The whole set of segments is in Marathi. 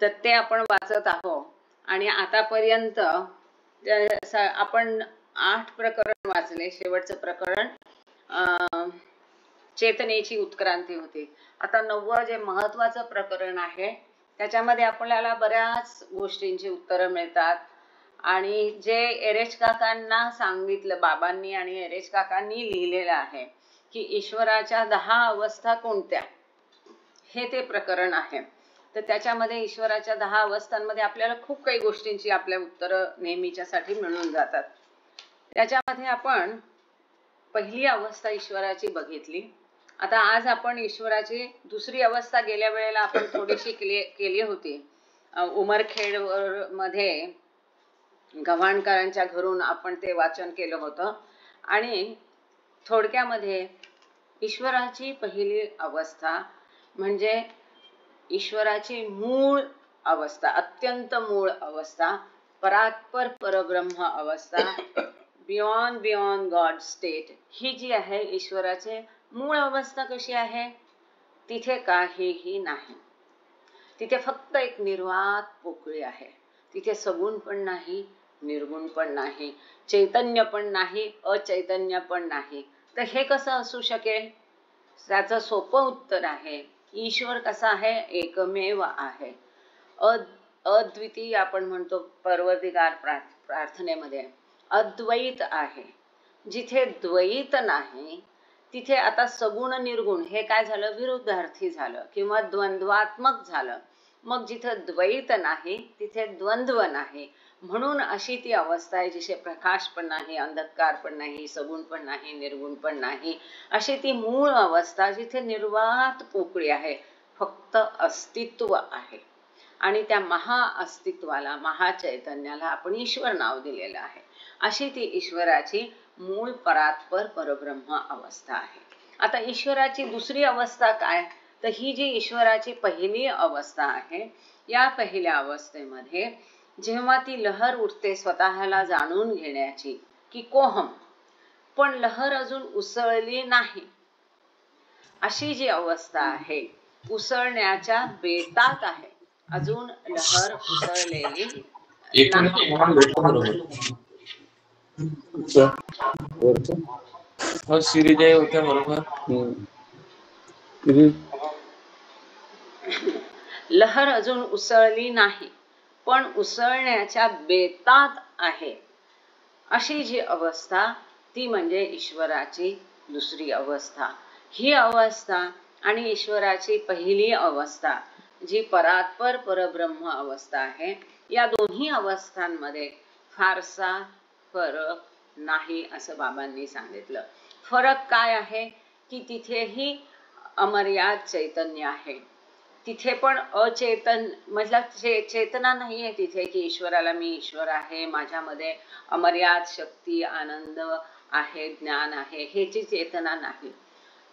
तर ते आपण वाचत आहोत आणि आतापर्यंत आपण 8 प्रकरण वाचले. शेवटचं प्रकरण चेतनेची उत्क्रांती होती. आता 9वं जे महत्वाचं प्रकरण आहे त्याच्यामध्ये आपल्याला बऱ्याच गोष्टींची उत्तरं मिळतात आणि जे एरेच काकांना सांगितलं बाबांनी आणि एरेच काकांनी लिहिलेलं आहे की ईश्वराच्या 10 अवस्था कोणत्या, हे ते प्रकरण आहे. तर त्याच्यामध्ये ईश्वराच्या 10 अवस्थांमध्ये आपल्याला खूप काही गोष्टींची आपल्या उत्तरं नेहमीच्यासाठी मिळून जातात. त्याच्यामध्ये आपण पहिली अवस्था ईश्वराची बघितली. आता आज आपण ईश्वराची दुसरी अवस्था गेल्या वेळेला आपण थोडीशी केली होती. उमरखेड मध्ये गव्हाणकरांच्या घरून आपण ते वाचन केलं होतं आणि थोडक्यामध्ये ईश्वराची पहिली अवस्था म्हणजे ईश्वराची मूळ अवस्था, अत्यंत मूळ अवस्था, परात्पर परब्रह्म अवस्था, बियॉन्ड गॉड स्टेट, ही जी आहे ईश्वराची मूळ अवस्था कशी आहे? तिथे काहीही नाही. तिथे फक्त एक निर्वात पोकळी आहे. तिथे सगुण पण नाही, निर्गुण पण नाही, चैतन्य पण नाही, अचैतन्य पण नाही. तर हे कसं असू शकेल? त्याचं सोपं उत्तर आहे, ईश्वर कसा आहे? एकमेव आहे, अद्वितीय. आपण म्हणतो परवदिगार प्रार्थनेमध्ये अद्वैत आहे. जिथे द्वैत नाही तिथे आता सगुण निर्गुण हे काय झालं? विरुद्धार्थी झालं किंवा द्वंद्वात्मक झालं. मग जिथे द्वैत नाही तिथे द्वंद्व नाही. म्हणून अशी ती अवस्था आहे जिथे प्रकाश पण नाही, अंधकार पण नाही, सगुण पण नाही, निर्गुण पण नाही. अशी ती मूळ अवस्था जिथे निर्वात पोकळी आहे, फक्त अस्तित्व आहे. आणि त्या महाअस्तित्वाला, महाचैतन्याला आपण ईश्वर नाव दिलेलं आहे. अशी ती ईश्वराची मूळ परात्पर परब्रह्म अवस्था आहे. आता ईश्वराची दुसरी अवस्था काय? तर ही जी ईश्वराची पहिली अवस्था आहे, या पहिल्या अवस्थेमध्ये जेव्हा ती लहर उठते स्वतःला जाणून घेण्याची की कोहम, पण लहर अजून उसळली नाही, अशी जी अवस्था आहे, उसळण्याच्या बेतात आहे, अजून लहर उसळलेली नाही. होत्या बरोबर. लहर अजून उसळली नाही पण उसळण्याच्या बेतात आहे, अशी जी अवस्था ती म्हणजे ईश्वराची दुसरी अवस्था. ही अवस्था आणि ईश्वराची पहिली अवस्था जी परात्पर परब्रह्म अवस्था आहे, या दोन्ही अवस्थांमध्ये फारसा फरक नाही असं बाबांनी सांगितलं. फरक काय आहे की तिथेही अमर्याद चैतन्य आहे, तिथे पण अचेतन मतलब चेतना नाही आहे तिथे की ईश्वराला मी ईश्वर आहे, माझ्यामध्ये अमर्याद शक्ती, आनंद आहे, ज्ञान आहे, ह्याची चेतना नाही.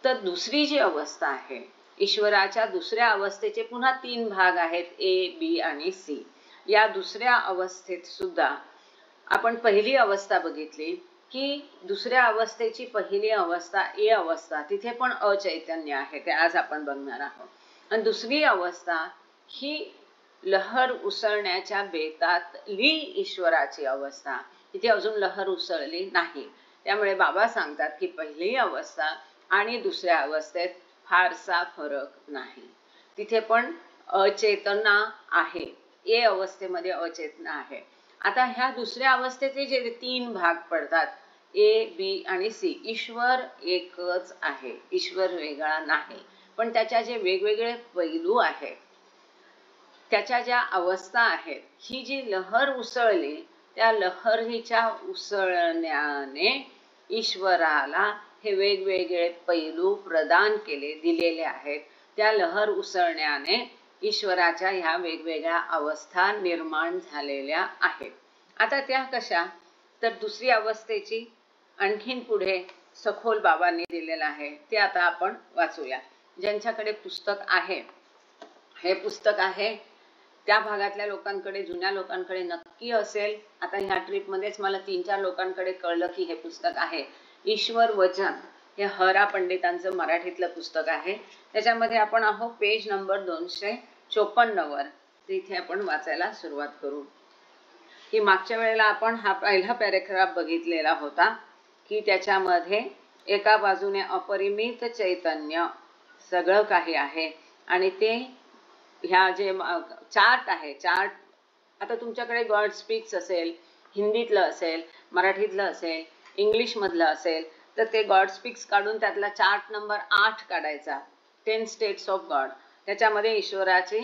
तर दुसरी जी अवस्था आहे ईश्वराच्या दुसऱ्या अवस्थेचे पुन्हा 3 भाग आहेत, ए, बी आणि सी. या दुसऱ्या अवस्थेत सुद्धा आपण पहिली अवस्था बघितली की दुसऱ्या अवस्थेची पहिली अवस्था ए अवस्था, तिथे पण अचैतन्य आहे, ते आज आपण बघणार आहोत. आणि दुसरी अवस्था ही लहर उसळण्याच्या बेतातली ईश्वराची अवस्था, तिथे अजून लहर उसळली नाही. त्यामुळे बाबा सांगतात की पहिली अवस्था आणि दुसऱ्या अवस्थेत फारसा फरक नाही, तिथे पण अचेतना आहे, ए अवस्थेमध्ये अचेतना आहे. आता ह्या दुसऱ्या अवस्थेचे जे 3 भाग पडतात, ए, बी आणि सी, ईश्वर एकच आहे, ईश्वर वेगळा नाही, पण त्याच्या जे वेगवेगळे पैलू आहेत, त्याच्या ज्या अवस्था आहेत, ही जी लहर उसळली त्या लहरीच्या उसळण्याने ईश्वराला हे वेगवेगळे पैलू प्रदान दिलेले आहेत. त्या लहर उसळण्याने ईश्वराच्या ह्या वेगवेगळ्या अवस्था निर्माण झालेल्या आहेत. आता त्या कशा? तर दुसरी अवस्थेची आणखीन पुढे सखोल बाबांनी दिलेलं आहे, ते आता आपण वाचूया. ज्यांच्याकडे पुस्तक आहे, हे पुस्तक आहे त्या भागातल्या लोकांकडे, जुन्या लोकांकडे नक्की असेल. आता ह्या ट्रिपमध्येच मला 3-4 लोकांकडे कळलं की हे पुस्तक आहे. ईश्वर वचन हे हरा पंडितांचं मराठीतलं पुस्तक आहे. त्याच्यामध्ये आपण आहोत पेज नंबर 254 वर. ते इथे आपण वाचायला सुरुवात करू. की मागच्या वेळेला आपण हा पहिला पॅरेग्राफ बघितलेला होता की त्याच्यामध्ये एका बाजूने अपरिमित चैतन्य सगळं काही आहे आणि ते ह्या जे चार्ट आहे, चार्ट आता तुमच्याकडे गॉड स्पीक्स असेल, हिंदीतलं असेल, मराठीतलं असेल, इंग्लिशमधलं असेल, तर ते गॉड स्पीक्स काढून त्यातला चार्ट नंबर 8 काढायचा, 10 स्टेट्स ऑफ गॉड. त्याच्यामध्ये ईश्वराची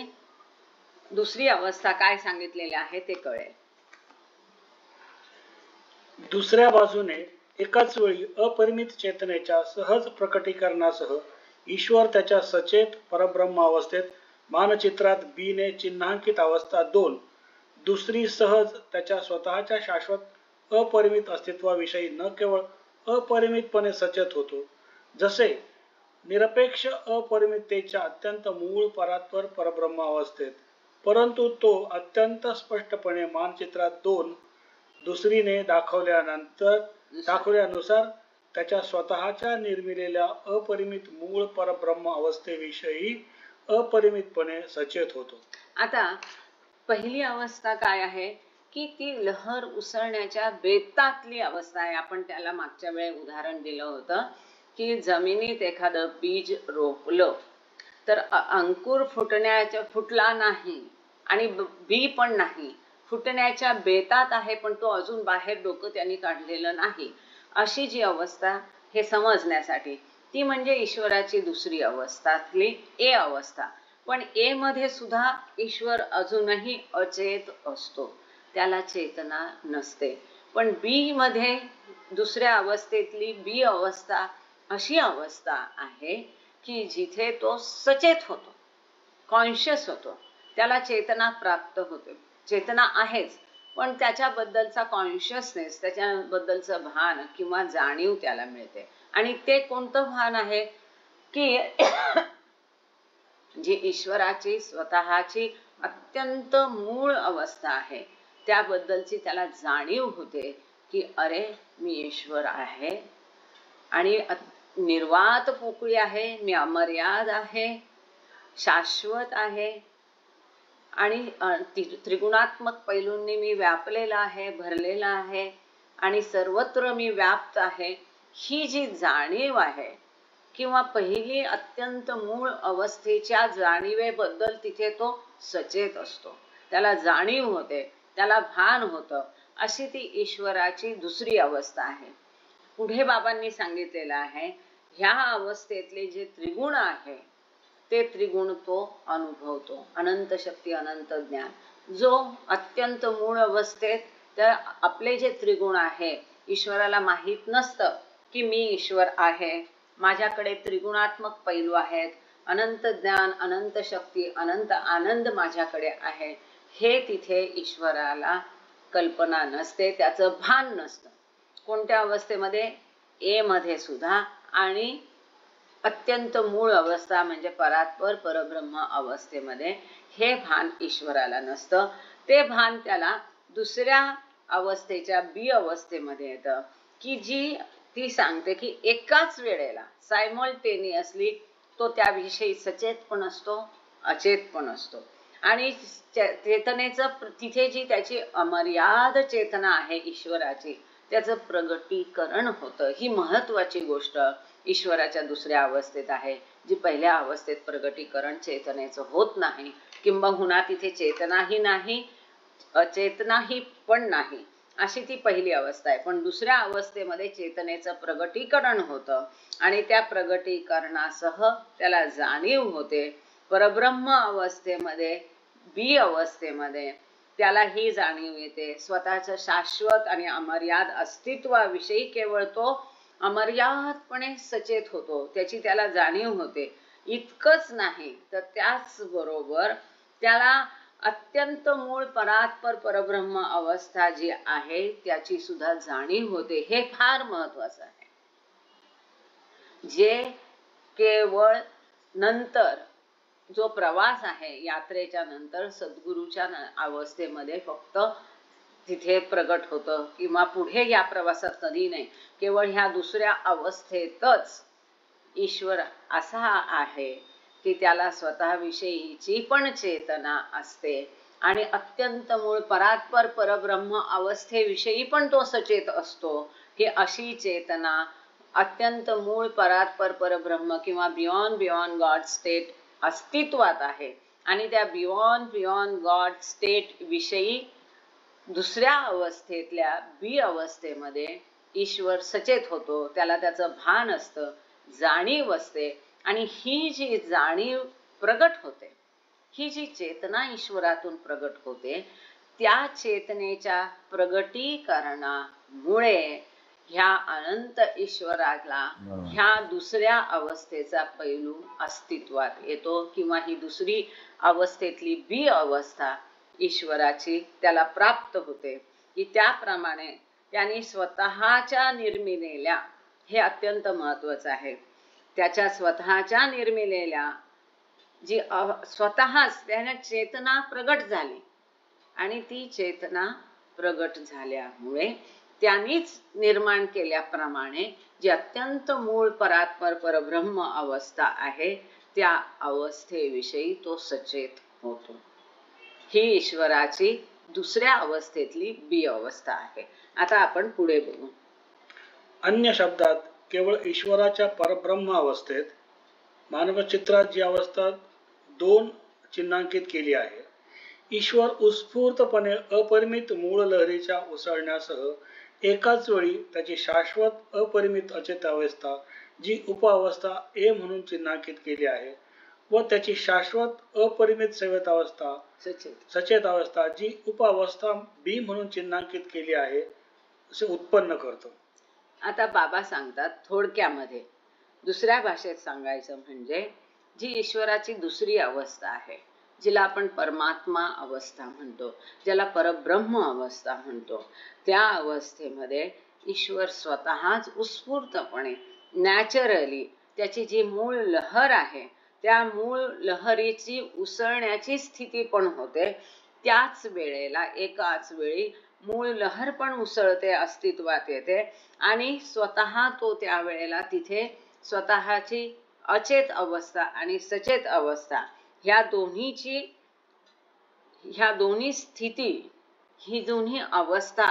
दुसरी अवस्था काय सांगितलेली आहे ते कळेल. दुसऱ्या बाजूने एकाच वेळी अपरिमित चेतनेच्या सहज प्रकटीकरणासह ईश्वर त्याच्या सचेत परब्रह्म अवस्थेत मानचित्रात बीने चिन्हांकित अवस्था 2, दुसरी सहज त्याच्या स्वतःच्या शाश्वत अपरिमित अस्तित्वाविषयी न केवळ अपरिमितपणे सचेत होतो, जसे निरपेक्ष अपरिमिततेच्या अत्यंत मूळ परात्पर परब्रह्म अवस्थेत, परंतु तो अत्यंत स्पष्टपणे मानचित्रात 2 दुसरीने दाखवल्यानुसार त्याच्या स्वतःच्या निर्मिलेल्या अपरिमित मूळ परब्रह्म अवस्थेविषयी अपरिमितपणे सचेत होतो. आता पहिली अवस्था काय आहे की ती लहर उसळण्याच्या बेतातली अवस्था आहे. आपण त्याला मागच्या वेळी उदाहरण दिलं होतं की जमिनीत एखादं बीज रोपलं तर अंकुर फुटला नाही आणि बी पण नाही, फुटण्याच्या बेतात आहे, पण तो अजून बाहेर डोकं त्यांनी काढलेलं नाही. अशी जी अवस्था हे समजण्यासाठी ती म्हणजे ईश्वराची दुसरी अवस्थातली ए अवस्था. पण ए मध्ये सुद्धा ईश्वर अजूनही अचेत असतो, त्याला चेतना नसते. पण बी मध्ये दुसऱ्या अवस्थेतली बी अवस्था अशी अवस्था आहे की जिथे तो सचेत होतो, कॉन्शियस होतो, त्याला चेतना प्राप्त होते. चेतना आहेच पण त्याच्याबद्दलचा कॉन्शियसनेस, त्याच्याबद्दलचं भान किंवा जाणीव त्याला मिळते. आणि ते कोणतं भान आहे की जी ईश्वराची स्वतःची अत्यंत मूळ अवस्था आहे त्याबद्दलची त्याला जाणीव होते की अरे मी ईश्वर आहे आणि निर्वात पोकळी आहे, मी अमर्याद आहे, शाश्वत आहे आणि त्रिगुणात्मक पैलूंनी मी व्यापलेला आहे, भरलेला आहे आणि सर्वत्र मी व्याप्त आहे. ही जी जाणीव आहे किंवा पहिली अत्यंत मूळ अवस्थेच्या जाणीवेबद्दल तिथे तो सचेत असतो, त्याला जाणीव होते, त्याला भान होतं. अशी ती ईश्वराची दुसरी अवस्था आहे. पुढे बाबांनी सांगितलेलं आहे ह्या अवस्थेतले जे त्रिगुण आहे ते त्रिगुण तो अनुभवतो. अनंत शक्ती, अनंत ज्ञान. जो अत्यंत मूळ अवस्थेत तर आपले जे त्रिगुण आहे, ईश्वराला माहीत नसतं की मी ईश्वर आहे, माझ्याकडे त्रिगुणात्मक पैलू आहेत, अनंत ज्ञान, अनंत शक्ती, अनंत आनंद माझ्याकडे आहे, हे तिथे ईश्वराला कल्पना नसते, त्याचं भान नसतं. कोणत्या अवस्थेमध्ये? ए मध्ये सुद्धा आणि अत्यंत मूळ अवस्था म्हणजे परात्पर परब्रह्म अवस्थेमध्ये हे भान ईश्वराला नसतं. ते भान त्याला दुसऱ्या अवस्थेच्या बी अवस्थेमध्ये येतं की जी ती सांगते की एकाच वेळेला सायमल्टेनियसली तो त्याविषयी सचेत पण असतो, अचेत पण असतो. आणि चेतनेचं तिथे जी त्याची अमर्याद चेतना आहे ईश्वराची, त्याचं प्रगटीकरण होतं. ही महत्वाची गोष्ट ईश्वराच्या दुसऱ्या अवस्थेत आहे, जी पहिल्या अवस्थेत प्रगटीकरण चेतनेचं होत नाही, किंबहुना तिथे चेतनाही नाही, अचेतनाही पण नाही, अशी ती पहिली अवस्था आहे. पण दुसऱ्या अवस्थेमध्ये चेतनेचं प्रगटीकरण होतं आणि त्या प्रगटीकरणासह त्याला जाणीव होते. परब्रह्म अवस्थेमध्ये, बी अवस्थेमध्ये त्याला ही जाणीव येते स्वतःचं शाश्वत आणि अमर्याद अस्तित्वाविषयी. केवळ तो अमर्यादपणे सचेत होतो, त्याची त्याला जाणीव होते. इतकंच नाही तर त्याचबरोबर त्याला अत्यंत मूळ परात्पर परब्रह्म अवस्था जी आहे त्याची सुद्धा जाणीव होते. हे फार महत्वाचं आहे. जे केवळ नंतर जो प्रवास आहे यात्रेच्या नंतर सद्गुरूच्या अवस्थेमध्ये फक्त तिथे प्रगट होतं किंवा पुढे या प्रवासात कधी नाही. केवळ ह्या दुसऱ्या अवस्थेतच ईश्वर असा आहे की त्याला स्वतःविषयीची पण चेतना असते आणि अत्यंत मूळ परात्पर परब्रह्म अवस्थेविषयी पण तो सचेत असतो. ही अशी चेतना अत्यंत मूळ परात्पर परब्रह्म किंवा बियॉन्ड गॉड स्टेट अस्तित्वात आहे आणि त्या बियॉन्ड गॉड स्टेट विषयी दुसऱ्या अवस्थेतल्या बी अवस्थेमध्ये ईश्वर सचेत होतो. त्याला त्याचं भान असतं, जाणीव असते आणि ही जी जाणीव प्रगट होते, ही जी चेतना ईश्वरातून प्रगट होते, त्या चेतनेच्या प्रगटीकरणामुळे ह्या अनंत ईश्वराला ह्या दुसऱ्या अवस्थेचा पैलू अस्तित्वात येतो किंवा ही दुसरी अवस्थेतली बी अवस्था ईश्वराची त्याला प्राप्त होते की त्याप्रमाणे त्यांनी स्वतःच्या निर्मिलेल्या, हे अत्यंत महत्वाचं आहे, त्याच्या स्वतःच्या निर्मिलेल्या जी स्वतःच त्याने चेतना प्रगट झाली आणि ती चेतना प्रगट झाल्यामुळे त्यांनीच निर्माण केल्याप्रमाणे जी अत्यंत मूळ परात्पर परब्रह्म अवस्था आहे त्या अवस्थेविषयी तो सचेत होतो. ही ईश्वराची दुसऱ्या अवस्थेतली बी अवस्था आहे. आता आपण पुढे बघू. अन्य शब्दात केवळ ईश्वराच्या परब्रह्म अवस्थेत मानवचित्रात जी अवस्था 2 चिन्हांकित केली आहे, ईश्वर उत्स्फूर्तपणे अपरिमित मूळ लहरीच्या उसळण्यासह एकाच वेळी त्याची शाश्वत अपरिमित अचेत अवस्था जी उपअवस्था ए म्हणून चिन्हांकित केली आहे व त्याची शाश्वत अपरिमित सचेत अवस्था जी उपअवस्था बी म्हणून चिन्हांकित केली आहे असे उत्पन्न करतो. आता बाबा सांगतात थोडक्यामध्ये, दुसऱ्या भाषेत सांगायचं म्हणजे जी ईश्वराची दुसरी अवस्था आहे, जिला आपण परमात्मा अवस्था म्हणतो, ज्याला परब्रह्म अवस्था म्हणतो, त्या अवस्थेमध्ये ईश्वर स्वतःच उत्स्फूर्तपणे नॅचरली त्याची जी मूळ लहर आहे त्या मूळ लहरीची उसळण्याची स्थिती पण होते. त्याच वेळेला एकाच वेळी मूळ लहर पण उसळते, अस्तित्वात येते आणि स्वतः तो त्या वेळेला तिथे स्वतःची अचेत अवस्था आणि सचेत अवस्था ह्या दोन्ही स्थिती, ही दोन्ही अवस्था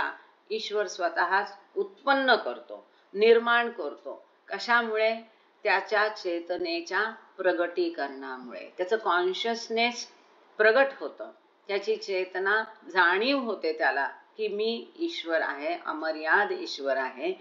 ईश्वर स्वतःच उत्पन्न करतो, निर्माण करतो. कशामुळे? त्याच्या चेतनेच्या प्रगटीकरणामुळे. त्याचं कॉन्शियसनेस प्रगट होतं, त्याची चेतना जाणीव होते त्याला की मी ईश्वर आहे, अमर्याद ईश्वर आहे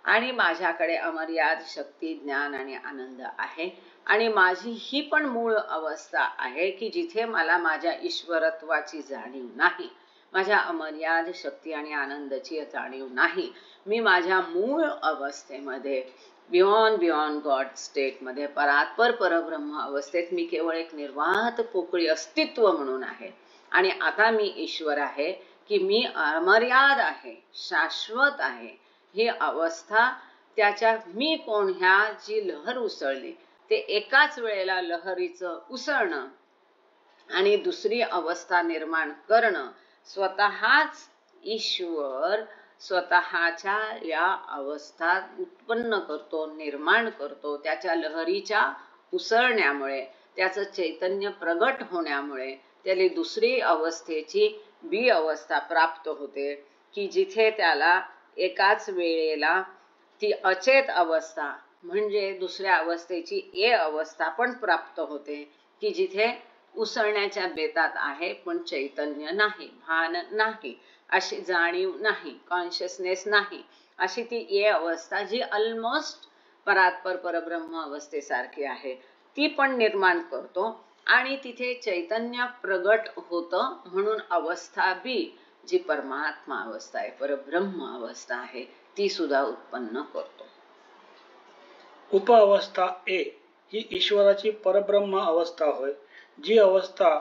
आणि माझ्याकडे अमर्याद शक्ती, ज्ञान आणि आनंद आहे आणि माझी ही पण मूळ अवस्था आहे की जिथे मला माझ्या ईश्वरत्वाची जाणीव नाही, माझ्या अमर्याद शक्ती आणि आनंदाची जाणीव नाही. मी माझ्या मूळ अवस्थेमध्ये बियॉन्ड गॉड स्टेट मध्ये परात्पर परब्रह्म अवस्थेत मी केवळ एक निर्वात पोकळी अस्तित्व म्हणून आहे आणि आता मी ईश्वर आहे की मी अमर्याद आहे, शाश्वत आहे. ही अवस्था त्याच्या मी कोण ह्या जी लहर उसळली ते एकाच वेळेला लहरीचं उसळणं आणि दुसरी अवस्था निर्माण करणं, स्वतःच ईश्वर स्वतःच्या या अवस्था उत्पन्न करतो, निर्माण करतो. त्याच्या लहरीच्या उसळण्यामुळे, त्याचं चैतन्य प्रगट होण्यामुळे त्याला दुसरी अवस्थेची बी अवस्था प्राप्त होते की जिथे त्याला एकाच वेळेला ती अचेत अवस्था म्हणजे दुसऱ्या अवस्थेची ए अवस्था पण प्राप्त होते की जिथे उसळण्याच्या बेतात आहे पण चैतन्य नाही, भान नाही, अशी जाणीव नाही, कॉन्शियसनेस नाही, अशी ती ए अवस्था जी ऑलमोस्ट परात्पर परब्रह्म अवस्थेसारखी आहे ती पण निर्माण करतो आणि तिथे चैतन्य प्रगट होतं. म्हणून अवस्था बी जी परमात्मा अवस्था आहे, परब्रह्म अवस्था आहे, ती सुद्धा उत्पन्न करतो. उपअवस्था ए ही ईश्वराची परब्रह्म अवस्था होय, जी अवस्था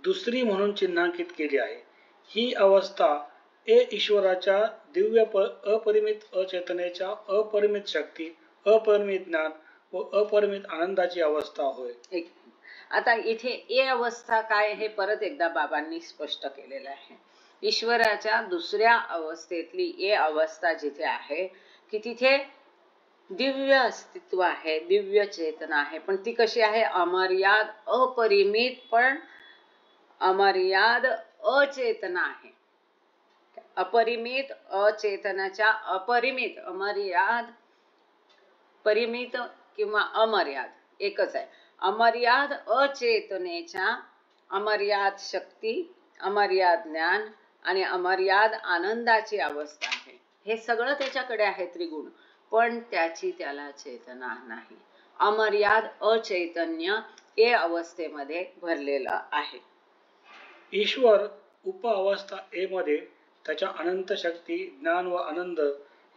दुसरी म्हणून चिन्हांकित केली आहे. ही अवस्था ए ईश्वराच्या दिव्य अपरिमित अचेतनेच्या अपरिमित शक्ती, अपरिमित ज्ञान व अपरिमित आनंदाची अवस्था होय. आता इथे ए अवस्था काय हे परत एकदा बाबांनी स्पष्ट केलेलं आहे. ईश्वराच्या दुसऱ्या अवस्थेतली ए अवस्था जिथे आहे की तिथे दिव्य अस्तित्व आहे, दिव्य चेतना आहे, पण ती कशी आहे? अमर्याद, अपरिमित, पण अमर्याद अचेतना आहे. अपरिमित अचेतनाच्या अपरिमित, अमर्याद, परिमित किंवा अमर्याद एकच आहे. अमर्याद अचेतनेच्या अमर्याद शक्ती, अमर्याद ज्ञान आणि अमर्याद आनंदाची अवस्था आहे. हे सगळं त्याच्याकडे आहे त्रिगुण, पण त्याची त्याला चेतना नाही. अमर्याद अचैतन्य हे अवस्थेमध्ये भरलेलं आहे. ईश्वर उप अवस्था ए मध्ये त्याच्या अनंत शक्ती, ज्ञान व आनंद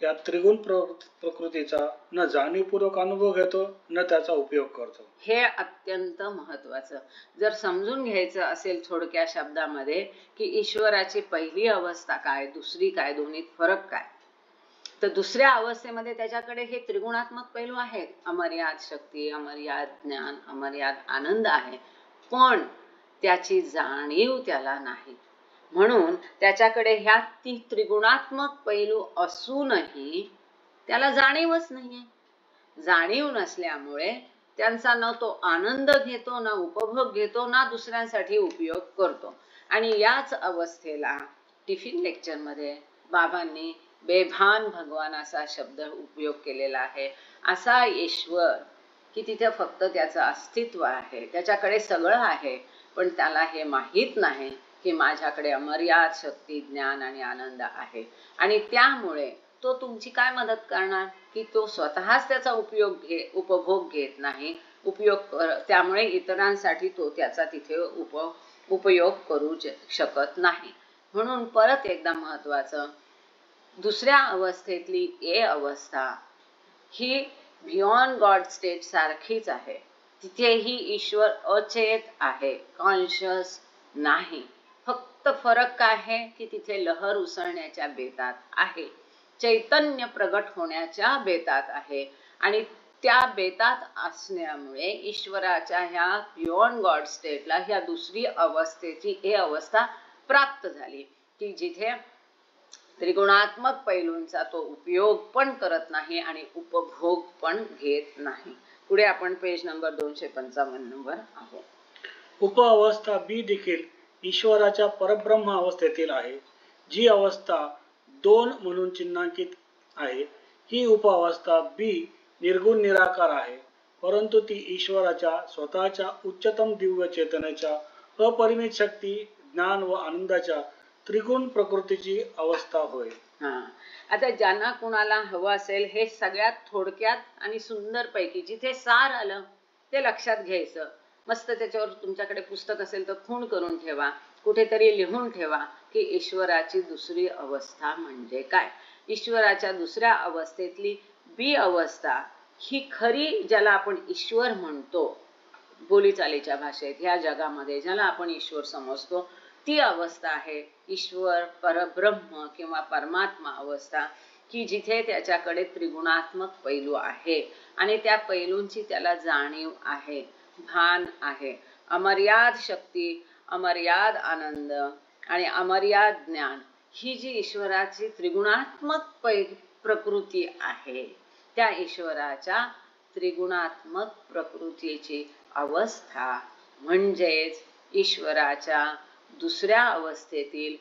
या त्रिगुण प्रकृतीचा न जाणीवपूर्वक अनुभव घेतो, न त्याचा उपयोग करतो. हे अत्यंत महत्वाचं. जर समजून घ्यायचं असेल थोडक्या शब्दामध्ये की ईश्वराची पहिली अवस्था काय, दुसरी काय, दोन्हीत फरक काय, तर दुसऱ्या अवस्थेमध्ये त्याच्याकडे हे त्रिगुणात्मक पैलू आहेत. अमर्याद शक्ती, अमर्याद ज्ञान, अमर्याद आनंद आहे, पण त्याची जाणीव त्याला नाही. म्हणून त्याच्याकडे ह्या त्रिगुणात्मक पैलू असूनही त्याला जाणीवच नाहीये. जाणीव नसल्यामुळे त्यांचा न तो आनंद घेतो, ना उपभोग घेतो, ना दुसऱ्यांसाठी उपयोग करतो. आणि याच अवस्थेला टिफिन लेक्चर मध्ये बाबांनी बेभान भगवान असा शब्द उपयोग केलेला आहे. असा ईश्वर की तिथे फक्त त्याचं अस्तित्व आहे, त्याच्याकडे सगळं आहे, पण त्याला हे माहीत नाही की माझ्याकडे अमर्याद शक्ती, ज्ञान आणि आनंद आहे. आणि त्यामुळे तो तुमची काय मदत करणार की तो स्वतःच त्याचा उपभोग घेत नाही, त्यामुळे इतरांसाठी तो त्याचा तिथे उपयोग करू शकत नाही. म्हणून परत एकदा महत्वाचं, दुसऱ्या अवस्थेतली ए अवस्था ही बियॉन्ड गॉड स्टेट सारखीच आहे. तिथेही ईश्वर अचेत आहे, कॉन्शियस नाही. फक्त फरक काय आहे की तिथे लहर उसळण्याच्या बेतात आहे, चैतन्य प्रगट होण्याच्या बेतात आहे. आणि त्या बेतात असण्यामुळे ईश्वराच्या ह्या बियॉन्ड गॉड स्टेटला ह्या दुसरी अवस्थेची हे अवस्था प्राप्त झाली की जिथे त्रिगुणात्मक पैलूंचा तो उपयोग पण करत नाही आणि उपभोग पण घेत नाही. पुढे आपण पेज नंबर 255 वर आहोत. उप अवस्था बी देखील ईश्वराच्या परब्रह्म अवस्थेतील आहे, जी अवस्था 2 म्हणून चिन्हांकित आहे. ही उप अवस्था बी निर्गुण निराकार आहे, परंतु ती ईश्वराच्या स्वतःच्या उच्चतम दिव्य चेतनेच्या अपरिमित शक्ती, ज्ञान व आनंदाच्या त्रिगुण प्रकृतीची अवस्था होय. आता ज्यांना कुणाला हवं असेल हे सगळ्यात थोडक्यात आणि सुंदर पैकी जिथे सार आलं ते लक्षात घ्यायचं. मस्त त्याच्यावर तुमच्याकडे पुस्तक असेल तर खूण करून ठेवा, कुठेतरी लिहून ठेवा की ईश्वराची दुसरी अवस्था म्हणजे काय. ईश्वराच्या दुसऱ्या अवस्थेतली बी अवस्था ही खरी, ज्याला आपण ईश्वर म्हणतो बोलीचालीच्या भाषेत, ह्या जगामध्ये ज्याला आपण ईश्वर समजतो, ती अवस्था आहे ईश्वर, परब्रह्म किंवा परमात्मा अवस्था, की जिथे त्याच्याकडे त्रिगुणात्मक पैलू आहे आणि त्या पैलूंची त्याला जाणीव आहे, भान आहे. अमर्याद शक्ती, अमर्याद आनंद आणि अमर्याद ज्ञान ही जी ईश्वराची त्रिगुणात्मक प्रकृती आहे, त्या ईश्वराच्या त्रिगुणात्मक प्रकृतीची अवस्था म्हणजेच ईश्वराच्या दुसऱ्या अवस्थेतील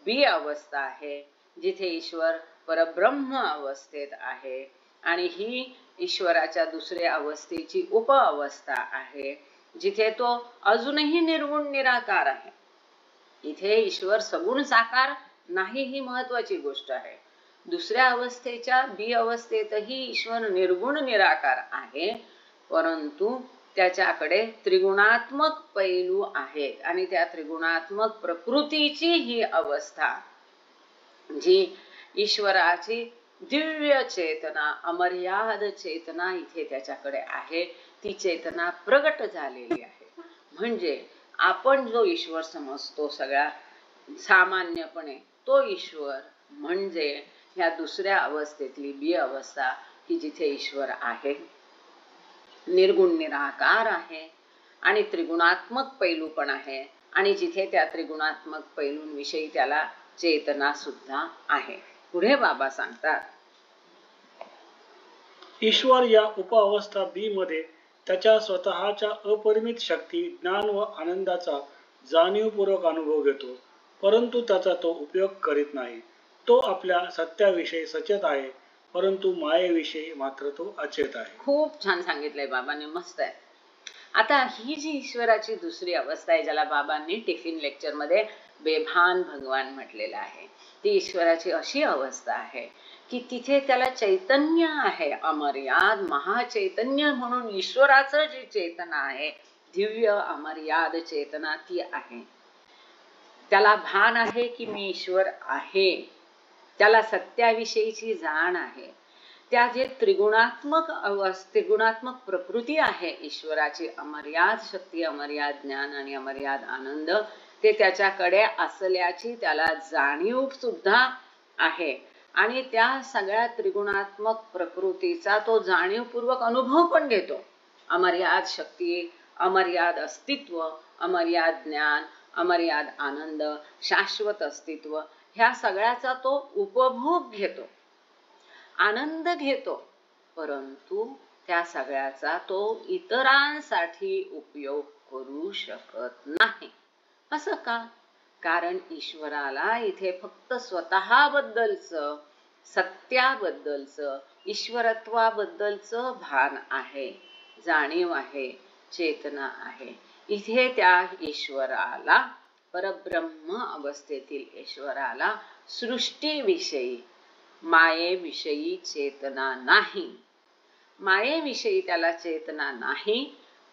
बी अवस्था आहे, जिथे ईश्वर परब्रह्म अवस्थेत आहे. आणि ही ईश्वराच्या दुसऱ्या अवस्थेची उप अवस्था आहे, जिथे तो अजूनही निर्गुण निराकार आहे. इथे ईश्वर सगुण साकार नाही, ही महत्वाची गोष्ट आहे. दुसऱ्या अवस्थेच्या बी अवस्थेतही ईश्वर निर्गुण निराकार आहे, परंतु त्याच्याकडे त्रिगुणात्मक पैलू आहेत आणि त्या त्रिगुणात्मक प्रकृतीची ही अवस्था, जी ईश्वराची दिव्य चेतना, अमर्याद चेतना इथे त्याच्याकडे आहे, ती चेतना प्रगट झालेली आहे. म्हणजे आपण जो ईश्वर समजतो सगळ्या सामान्यपणे, तो ईश्वर म्हणजे ह्या दुसऱ्या अवस्थेतली बी अवस्था की जिथे ईश्वर आहे, निर्गुण निराकार आहे आणि त्रिगुणात्मक पैलू पण आहे, आणि जिथे त्या त्रिगुणात्मक पैलूंविषयी त्याला चेतना सुद्धा आहे. पुढे बाबा सांगतात, ईश्वर या उपअवस्था बी मध्ये त्याच्या स्वतःच्या अपरिमित शक्ती, ज्ञान व आनंदाचा जाणीवपूर्वक अनुभव घेतो, परंतु त्याचा तो उपयोग करीत नाही. तो आपल्या सत्याविषयी सचेत आहे, परंतु मायेविषयी मात्र तो अचेत आहे. खूप छान सांगितलंय बाबांनी, मस्त आहे. आता ही जी ईश्वराची दुसरी अवस्था आहे, ज्याला बाबांनी टिफिन लेक्चर मध्ये बेभान भगवान म्हटलेलं आहे, ती ईश्वराची अशी अवस्था आहे की तिथे त्याला चैतन्य आहे, अमर्याद महाचैतन्य म्हणून ईश्वराचं जी चेतना आहे, दिव्य अमर्याद चेतना ती आहे. त्याला भान आहे की मी ईश्वर आहे, त्याला सत्याविषयीची जाण आहे. त्या जे त्रिगुणात्मक त्रिगुणात्मक प्रकृती आहे ईश्वराची, अमर्याद शक्ती, अमर्याद ज्ञान आणि अमर्याद आनंद, ते त्याच्याकडे असल्याची त्याला जाणीव सुद्धा आहे. आणि त्या सगळ्या त्रिगुणात्मक प्रकृतीचा तो जाणीवपूर्वक अनुभव पण घेतो. अमर्याद शक्ती, अमर्याद अस्तित्व, अमर्याद ज्ञान, अमर्याद आनंद, शाश्वत अस्तित्व, ह्या सगळ्याचा तो उपभोग घेतो, आनंद घेतो, परंतु त्या सगळ्याचा तो इतरांसाठी उपयोग करू शकत नाही. असं का? कारण ईश्वराला इथे फक्त स्वतःबद्दलचं, सत्याबद्दलचं, ईश्वरत्वाबद्दलचं भान आहे, जाणीव आहे, चेतना आहे. इथे त्या ईश्वराला, परब्रह्म अवस्थेतील ईश्वराला सृष्टीविषयी, मायेविषयी चेतना नाही. मायेविषयी त्याला चेतना नाही,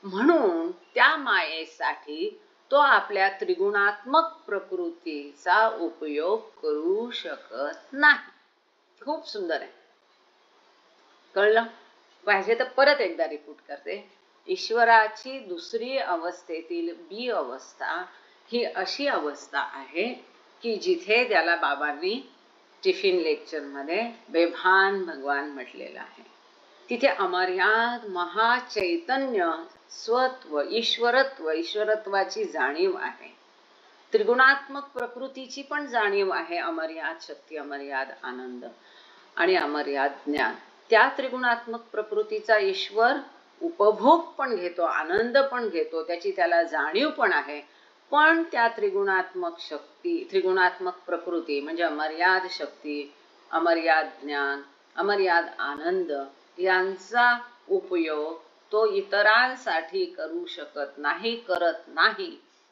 म्हणून त्या मायेसाठी तो आपल्या त्रिगुणात्मक प्रकृतीचा उपयोग करू शकत नाही. खूप सुंदर आहे, कळलं? पाहिजे तर परत एकदा रिपीट करते. ईश्वराची दुसरी अवस्थेतील बी अवस्था ही अशी अवस्था आहे की जिथे त्याला बाबांनी टिफिन लेक्चर मध्ये बेभान भगवान म्हटलेलं आहे. तिथे अमर्याद महाचैतन्य, स्वत्व, ईश्वरत्व, ईश्वरत्वाची जाणीव आहे. त्रिगुणात्मक प्रकृतीची पण जाणीव आहे, अमर्याद शक्ती, अमर्याद आनंद आणि अमर्याद ज्ञान. त्या त्रिगुणात्मक प्रकृतीचा ईश्वर उपभोग पण घेतो, आनंद पण घेतो, त्याची त्याला जाणीव पण आहे. पण त्या त्रिगुणात्मक शक्ती, त्रिगुणात्मक प्रकृती म्हणजे अमर्याद शक्ती, अमर्याद ज्ञान, अमर्याद आनंद यांचा उपयोग तो इतरांसाठी करू शकत नाही, करत नाही.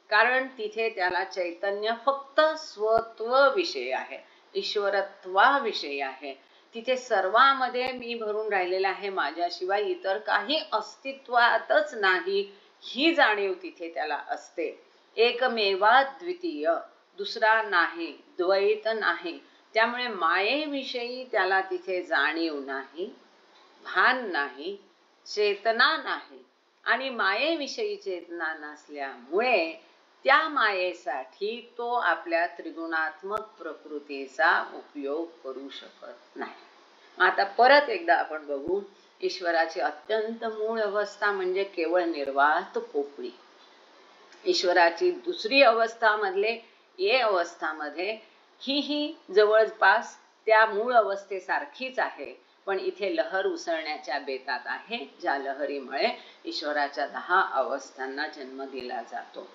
कारण तिथे त्याला चैतन्य फक्त स्वत्व विषय आहे, ईश्वरत्वाविषयी आहे. तिथे सर्वांमध्ये मी भरून राहिलेला आहे, माझ्याशिवाय इतर काही अस्तित्वातच नाही, ही जाणीव तिथे त्याला असते. एकमेवा द्वितीय, दुसरा नाही, द्वैत नाही. त्यामुळे मायेविषयी त्याला तिथे जाणीव नाही, भान नाही, चेतना नाही. आणि मायेविषयी चेतना नसल्यामुळे त्या मायेसाठी तो आपल्या त्रिगुणात्मक प्रकृतीचा उपयोग करू शकत नाही. आता परत एकदा आपण बघू. ईश्वराची अत्यंत मूळ अवस्था म्हणजे केवळ निर्वात पोकळी. ईश्वराची दुसरी अवस्था मधले ए अवस्थामध्ये ही जवळपास त्या मूळ अवस्थेसारखीच आहे, पण इथे लहर उसळण्याच्या बेतात आहे, ज्या लहरीमुळे ईश्वराच्या 10 अवस्थांना जन्म दिला जातो.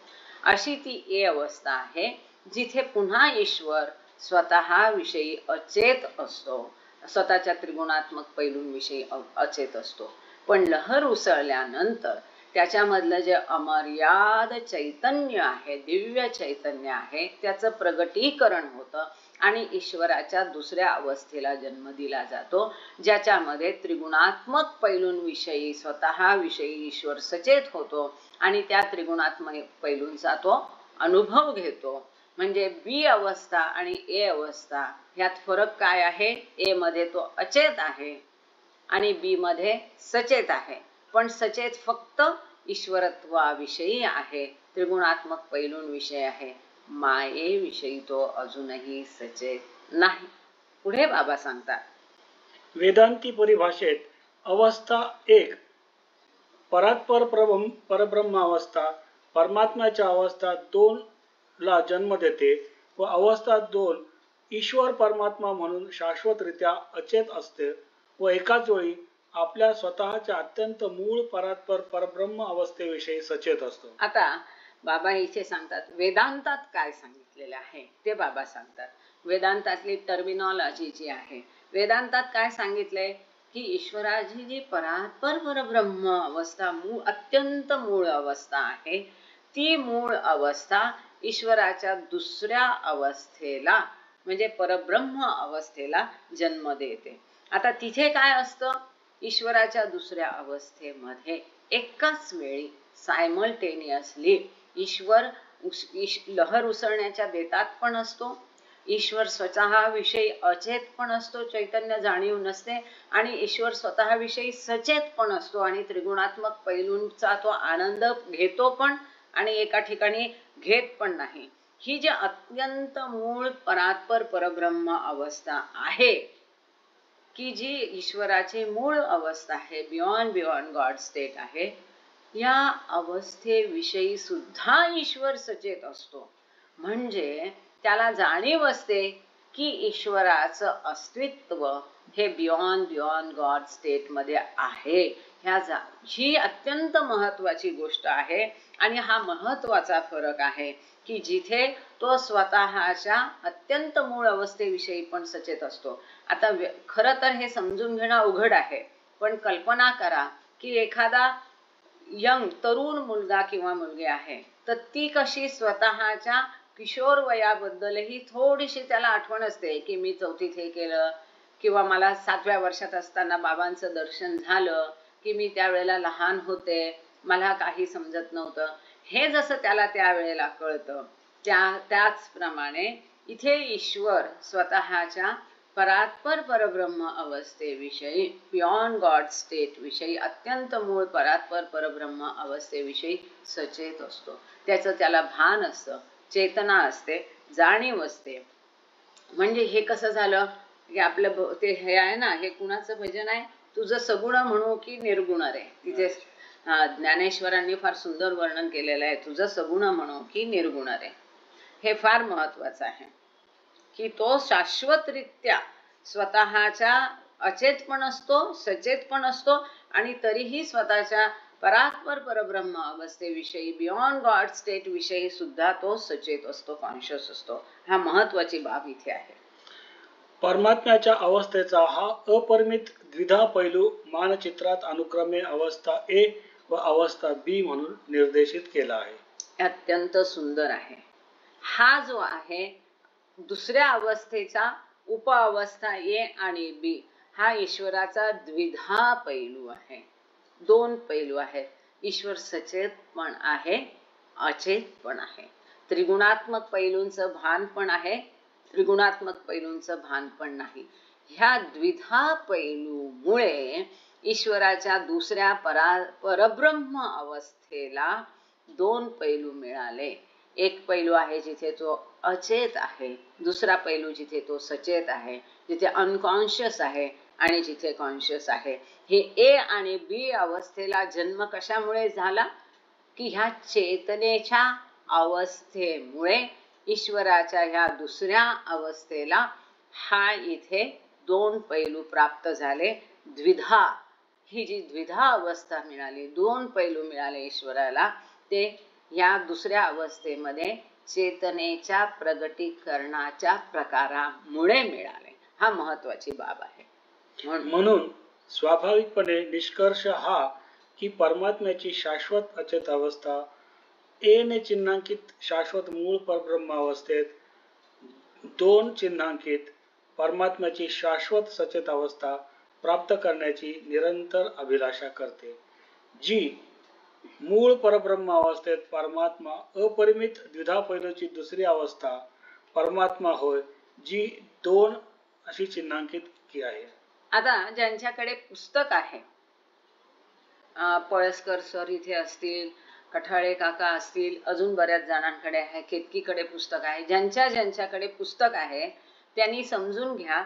अशी ती ए अवस्था आहे, जिथे पुन्हा ईश्वर स्वतःविषयी अचेत असतो, स्वतःच्या त्रिगुणात्मक पैलूंविषयी अचेत असतो. पण लहर उसळल्यानंतर त्याच्यामधलं जे अमर्याद चैतन्य आहे, दिव्य चैतन्य आहे, त्याचं प्रगटीकरण होतं आणि ईश्वराच्या दुसऱ्या अवस्थेला जन्म दिला जातो, ज्याच्यामध्ये त्रिगुणात्मक पैलूंविषयी, स्वतःविषयी ईश्वर सचेत होतो आणि त्या त्रिगुणात्मक पैलूंचा तो अनुभव घेतो. म्हणजे बी अवस्था आणि ए अवस्था ह्यात फरक काय आहे? ए मध्ये तो अचेत आहे आणि बी मध्ये सचेत आहे. पण सचेत फक्त ईश्वरत्वाविषयी आहे, त्रिगुणात्मक पैलूंविषयी आहे, मायेविषयी तो अजूनही सचेत नाही. पुढे बाबा सांगतात, वेदांती परिभाषेत अवस्था 1 परात्पर परब्रह्म अवस्था परमात्म्याच्या अवस्था 2 ला जन्म देते व अवस्था 2 ईश्वर परमात्मा म्हणून शाश्वतरित्या अचेत असते व एकाच वेळी आपल्या स्वतःच्या अत्यंत मूळ परात्पर परब्रह्म अवस्थेविषयी सचेत असतो. आता बाबा इथे सांगतात वेदांतात काय सांगितलेलं आहे ते बाबा सांगतात. वेदांतातली टर्मिनॉलॉजी जी आहे, वेदांतात काय सांगितलंय की ईश्वराची जी परात्पर परब्रह्म अवस्था अत्यंत मूळ अवस्था आहे, ती मूळ अवस्था ईश्वराच्या दुसऱ्या अवस्थेला म्हणजे परब्रह्म अवस्थेला जन्म देते. आता तिथे काय असतं, ईश्वराच्या दुसऱ्या अवस्थेमध्ये एकाच वेळी सायमल्टेनियसली ईश्वर लहर उसळण्याच्या बेतात पण असतो, ईश्वर स्वतःविषयी अचेत पण असतो, चैतन्य जाणीव नसते, आणि ईश्वर स्वतःविषयी सचेत पण असतो आणि त्रिगुणात्मक पैलूंचा तो आनंद घेतो पण आणि एका ठिकाणी घेत पण नाही. ही जी अत्यंत मूळ परात्पर परब्रह्म अवस्था आहे की जी ईश्वराची मूळ अवस्था आहे, बियॉन्ड गॉड स्टेट आहे, या अवस्थेविषयी सुद्धा ईश्वर सचेत असतो. म्हणजे त्याला जाणीव असते की ईश्वराचं अस्तित्व हे बियॉन्ड गॉड स्टेट मध्ये आहे. ही अत्यंत महत्वाची गोष्ट आहे आणि हा महत्वाचा फरक आहे की जिथे तो स्वतःच्या अत्यंत मूळ अवस्थेविषयी पण सचेत असतो. आता खरं तर हे समजून घेणं अवघड आहे, पण कल्पना करा की एखादा तरुण मुलगा किंवा मुलगी आहे, तर ती कशी स्वतःच्या किशोर वयाबद्दलही थोडीशी त्याला आठवण असते की मी 4थीत हे केलं, किंवा मला 7व्या वर्षात असताना बाबांचं दर्शन झालं, की मी त्यावेळेला लहान होते, मला काही समजत नव्हतं. हे जसं त्याला त्यावेळेला कळतं, त्याचप्रमाणे इथे ईश्वर स्वतःच्या परात्पर परब्रह्म अवस्थेविषयी, बियॉन्ड गॉड स्टेट विषयी, अत्यंत मूळ परात्पर परब्रह्म अवस्थेविषयी सचेत असतो. त्याला भान असतं, चेतना असते, जाणीव असते. म्हणजे हे कसं झालं की आपलं ते हे आहे ना, हे कुणाचं भजन आहे, तुझं सगुण म्हणू की निर्गुण रे. तिथे ज्ञानेश्वरांनी फार सुंदर वर्णन केलेलं आहे, तुझं सगुण म्हणू की निर्गुण रे. हे फार महत्वाचं आहे की तो शाश्वतरित्या स्वतःच्या अचेत पण असतो, सचेत पण असतो, आणि तरीही स्वतःच्या परात्पर परब्रह्म अवस्थेविषयी, बियॉन्ड गॉड स्टेट विषयी सुद्धा तो सचेत असतो, कॉन्शियस असतो. हा महत्वाची बाब इथे आहे. परमात्म्याच्या अवस्थेचा हा अपरिमित द्विधा पैलू मानचित्रात अनुक्रमे अवस्था ए व अवस्था बी म्हणून निर्देशित केला आहे. अत्यंत सुंदर आहे. हा जो आहे दुसऱ्या अवस्थेचा उपअवस्था ए आणि बी, हा ईश्वराचा द्विधा पैलू आहे. 2 पैलू आहेत. ईश्वर सचेत पण आहे, अचेत पण आहे. त्रिगुणात्मक पैलूंचं भान पण आहे, त्रिगुणात्मक पैलूंचं भान पण नाही. ह्या द्विधा पैलूमुळे ईश्वराच्या दुसऱ्या परब्रह्म अवस्थेला 2 पैलू मिळाले. एक पैलू आहे जिथे तो अचेत आहे, दुसरा पैलू जिथे तो सचेत आहे, जिथे अनकॉन्शियस आहे आणि जिथे कॉन्शियस आहे. हे ए आणि बी अवस्थेला जन्म कशामुळे झाला की ह्या चेतनेच्या अवस्थेमुळे ईश्वराच्या ह्या दुसऱ्या अवस्थेला हा इथे 2 पैलू प्राप्त झाले. द्विधा, ही जी द्विधा अवस्था मिळाली, 2 पैलू मिळाले ईश्वराला, ते या दुसऱ्या अवस्थेमध्ये चेतनेच्या प्रगटीकरणाच्या प्रकारामुळे मिळाले. हा महत्वाची बाब आहे. म्हणून स्वाभाविकपणे निष्कर्ष हा की परमात्म्याची शाश्वत अचेत अवस्था ए ने चिन्हांकित शाश्वत मूळ परब्रह्म अवस्थेत 2 चिन्हांकित परमात्म्याची शाश्वत सचेत अवस्था प्राप्त करण्याची निरंतर अभिलाषा करते. जी मूळ परब्रह्म अवस्थेत परमात्मा अपरिमित द्विधा पैलूची दुसरी अवस्था परमात्मा होय, जी 2 अशी चिन्हांकित की आहे. आता ज्यांच्याकडे पुस्तक आहे, पळसकर सर इथे असतील, कठाळे काका असतील, अजून बऱ्याच जणांकडे आहे, केतकीकडे पुस्तक आहे, ज्यांच्याकडे पुस्तक आहे त्यांनी समजून घ्या.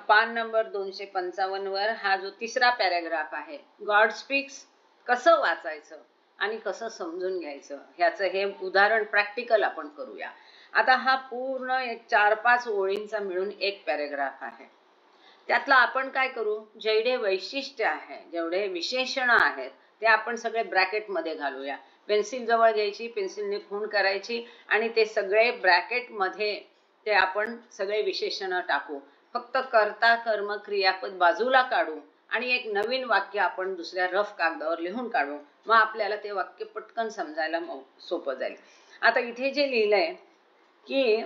पान नंबर 255 वर हा जो 3रा पॅराग्राफ आहे, गॉड स्पीक्स कसं वाचायचं आणि कसं समजून घ्यायचं, ह्याचं हे उदाहरण प्रॅक्टिकल आपण करूया. आता हा पूर्ण 4-5 ओळींचा मिळून एक पॅराग्राफ आहे. त्यातलं आपण काय करू, जेवढे वैशिष्ट्य आहे, जेवढे विशेषण आहेत ते आपण सगळे ब्रॅकेटमध्ये घालूया. पेन्सिल जवळ घ्यायची, पेन्सिलने खूण करायची आणि ते सगळे ब्रॅकेटमध्ये ते आपण सगळे विशेषण टाकू. फक्त कर्ता कर्म क्रियापद बाजूला काढू आणि एक नवीन वाक्य आपण दुसऱ्या रफ कागदावर लिहून काढू. मग आपल्याला ते वाक्य पटकन समजायला सोपं जाईल. आता इथे जे लिहिलंय की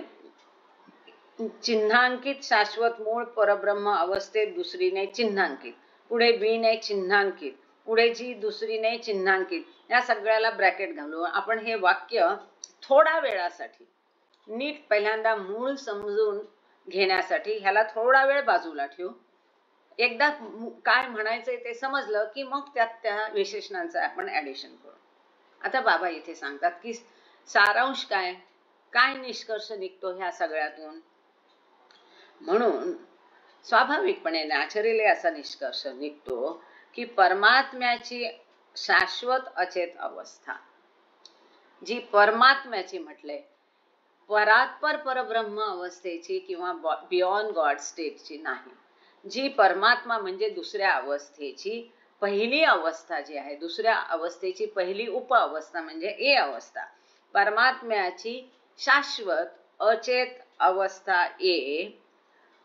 चिन्हांकित शाश्वत मूळ परब्रह्म अवस्थेत दुसरीने चिन्हांकित, पुढे बीने चिन्हांकित, पुढे जी दुसरीने चिन्हांकित, या सगळ्याला ब्रॅकेट घालू. आपण हे वाक्य थोडा वेळासाठी नीट पहिल्यांदा मूळ समजून घेण्यासाठी ह्याला थोडा वेळ बाजूला ठेवू. एकदा काय म्हणायचंय ते समजलं की मग त्यात त्या विशेषणांचं आपण ऍडिशन करू. आता बाबा इथे सांगतात की सारांश काय, काय निष्कर्ष निघतो ह्या सगळ्यातून. म्हणून स्वाभाविकपणे नॅचरली असा निष्कर्ष निघतो की परमात्म्याची शाश्वत अचेत अवस्था, जी परमात्म्याची म्हटले परात्पर परब्रह्म अवस्थेची किंवा बियॉन्ड गॉड स्टेटची नाही, जी परमात्मा म्हणजे दुसऱ्या अवस्थेची पहिली अवस्था जी आहे, दुसऱ्या अवस्थेची पहिली उप अवस्था म्हणजे ए अवस्था, परमात्म्याची शाश्वत अचेत अवस्था ए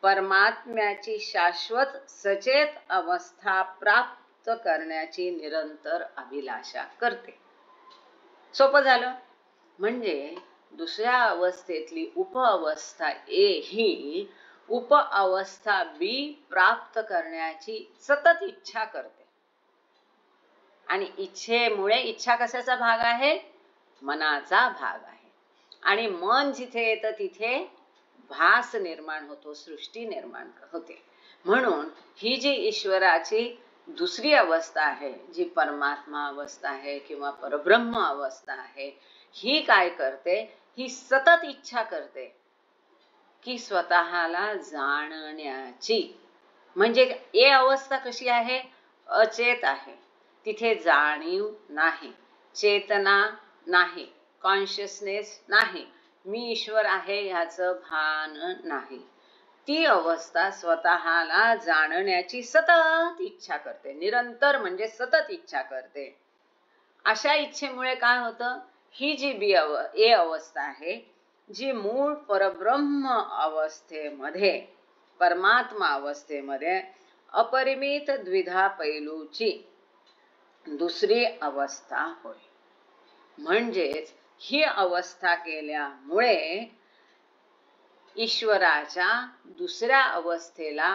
परमात्म्याची शाश्वत सचेत अवस्था प्राप्त करण्याची निरंतर अभिलाषा करते. सोपं झालं. म्हणजे दुसऱ्या अवस्थेतली उप अवस्था ए ही उप अवस्था बी प्राप्त करण्याची सतत इच्छा करते. आणि इच्छेमुळे, इच्छा कशाचा भाग आहे, मनाचा भाग आहे. आणि मन जिथे येतं तिथे भास निर्माण होतो, सृष्टी निर्माण होते. म्हणून ही जी ईश्वराची दुसरी अवस्था आहे, जी परमात्मा अवस्था आहे किंवा परब्रह्म अवस्था आहे, ही काय करते, ही सतत इच्छा करते की स्वतःला जाणण्याची. म्हणजे ए अवस्था कशी आहे, अचेत आहे, तिथे जाणीव नाही, चेतना नाही, कॉन्शियसनेस नाही, मी ईश्वर आहे ह्याचं भान नाही. ती अवस्था स्वतःला जाणण्याची सतत इच्छा करते, निरंतर म्हणजे सतत इच्छा करते. अशा इच्छेमुळे काय होतं, ही जी ए अवस्था आहे, जी मूळ परब्रह्म अवस्थेमध्ये, परमात्मा अवस्थेमध्ये अपरिमित द्विधा पैलूची दुसरी अवस्था होय. म्हणजेच ही अवस्था केल्यामुळे ईश्वराच्या दुसऱ्या अवस्थेला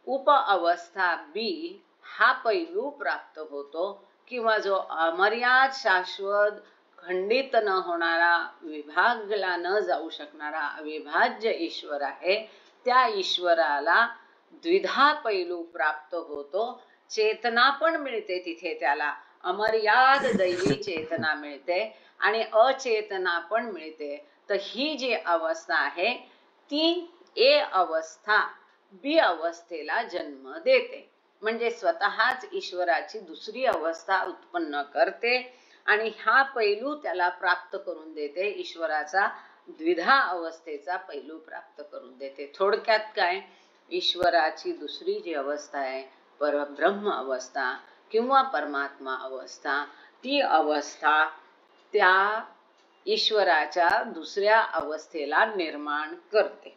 उप अवस्था बी हा पैलू प्राप्त होतो, किंवा जो अमर्याद शाश्वत खंडित न होणारा, विभागला न जाऊ शकणारा अविभाज्य ईश्वर आहे, त्या ईश्वराला द्विधा पैलू प्राप्त होतो. चेतना पण मिळते तिथे, त्याला अमर्याद दैवी चेतना मिळते आणि अचेतना पण मिळते. तर ही जी अवस्था आहे ती ए अवस्था बी अवस्थेला जन्म देते. म्हणजे स्वतःच ईश्वराची दुसरी अवस्था उत्पन्न करते आणि हा पैलू त्याला प्राप्त करून देते, ईश्वराचा द्विधा अवस्थेचा पैलू प्राप्त करून देते. थोडक्यात काय, ईश्वराची दुसरी जी अवस्था आहे, परब्रह्म अवस्था किंवा परमात्मा अवस्था, ती अवस्था त्या ईश्वराच्या दुसऱ्या अवस्थेला निर्माण करते.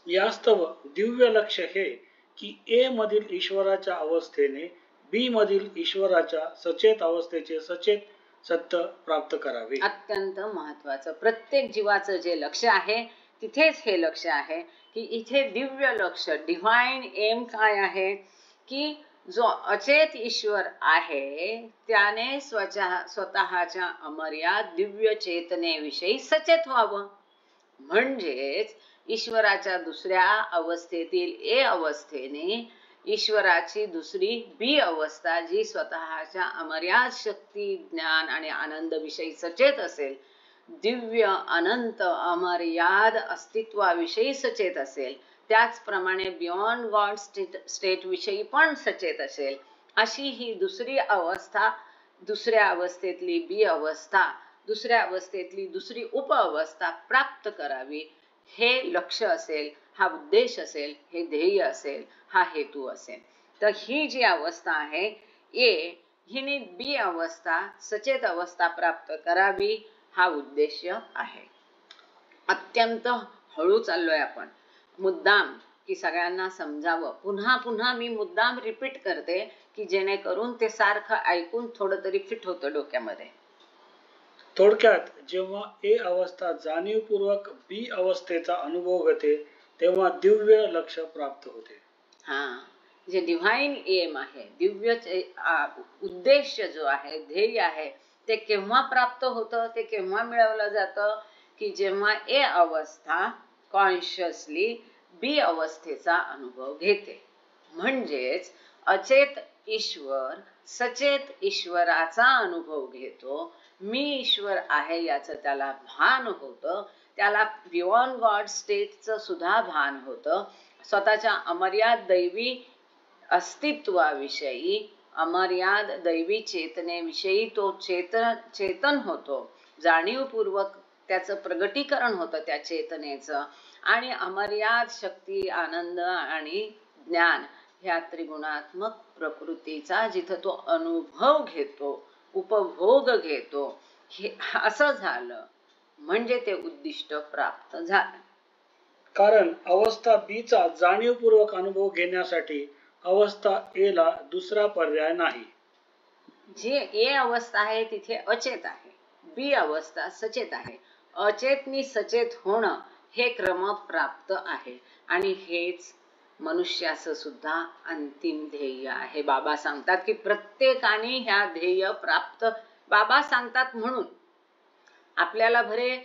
यास्तव दिव्य लक्ष हे की ए मधील ईश्वराच्या अवस्थेने बी मधील ईश्वराच्या सचेत अवस्थेचे सचेत सत्य प्राप्त करावे. अत्यंत महत्वाचं. प्रत्येक जीवाचं जे लक्ष आहे तिथेच हे लक्ष आहे की इथे दिव्य लक्ष, डिव्हाइन एम काय आहे की जो अचेत ईश्वर आहे त्याने स्वतःच्या अमर्याद दिव्य चेतनेविषयी सचेत व्हावं. म्हणजेच ईश्वराच्या दुसऱ्या अवस्थेतील ए अवस्थेने ईश्वराची दुसरी बी अवस्था, जी स्वतःच्या अमर्याद शक्ती, ज्ञान आणि आनंद विषयी सचेत असेल, दिव्य अनंत अमर्याद अस्तित्वाविषयी सचेत असेल, त्याचप्रमाणे बियॉन्ड गॉड स्टेट विषयी पण सचेत असेल, अशी ही दुसरी अवस्था, दुसऱ्या अवस्थेतली बी अवस्था, दुसऱ्या अवस्थेतली दुसरी उप अवस्था प्राप्त करावी, हे लक्ष असेल, हा उद्देश असेल, हे ध्येय असेल, हा हेतू असेल. तर ही जी अवस्था आहे ए, हिने बी अवस्था, सचेत अवस्था प्राप्त करावी, हा उद्देश आहे. अत्यंत हळू चाललोय आपण, मुद्दाम, की सगळ्यांना समजावं. पुन्हा पुन्हा मी मुद्दाम रिपीट करते की जेणेकरून ते सारखं ऐकून थोडं तरी फिट होतं डोक्यामध्ये. थोडक्यात जेव्हा ए अवस्था जाणीवपूर्वक बी अवस्थेचा अनुभव घेते तेव्हा दिव्य लक्ष प्राप्त होते. हा, जे डिव्हाइन एम आहे, दिव्य उद्देश जो आहे, ध्येय आहे, ते केव्हा प्राप्त होतं, ते केव्हा मिळवलं जातं, की जेव्हा ए अवस्था कॉन्शियसली बी अवस्थेचा अनुभव घेते. म्हणजेच अचेत ईश्वर सचेत ईश्वराचा अनुभव घेतो. मी ईश्वर आहे याचं त्याला भान होतं, त्याला बियॉन्ड गॉड स्टेटचं सुद्धा भान होतं. स्वतःच्या अमर्याद दैवी अस्तित्वाविषयी, अमर्याद दैवी चेतनेविषयी तो चेतन होतो. जाणीवपूर्वक त्याचं प्रगटीकरण होतं त्या चेतनेचं. आणि अमर्याद शक्ती, आनंद आणि ज्ञान ह्या त्रिगुणात्मक प्रकृतीचा जिथं तो अनुभव घेतो, उपभोग घेतो, हे असं झालं म्हणजे ते उद्दिष्ट प्राप्त झालं. कारण अवस्था बी चा जाणीवपूर्वक अनुभव घेण्यासाठी अवस्था ए ला दुसरा पर्याय नाही. जे ए अवस्था आहे तिथे अचेत आहे, बी अवस्था सचेत आहे. अचेतनी सचेत होणं हे क्रम प्राप्त आहे आणि हेच मनुष्याचं सुद्धा अंतिम ध्येय आहे. बाबा सांगतात की प्रत्येकाने ह्या ध्येय प्राप्त, बाबा सांगतात म्हणून आपल्याला भरे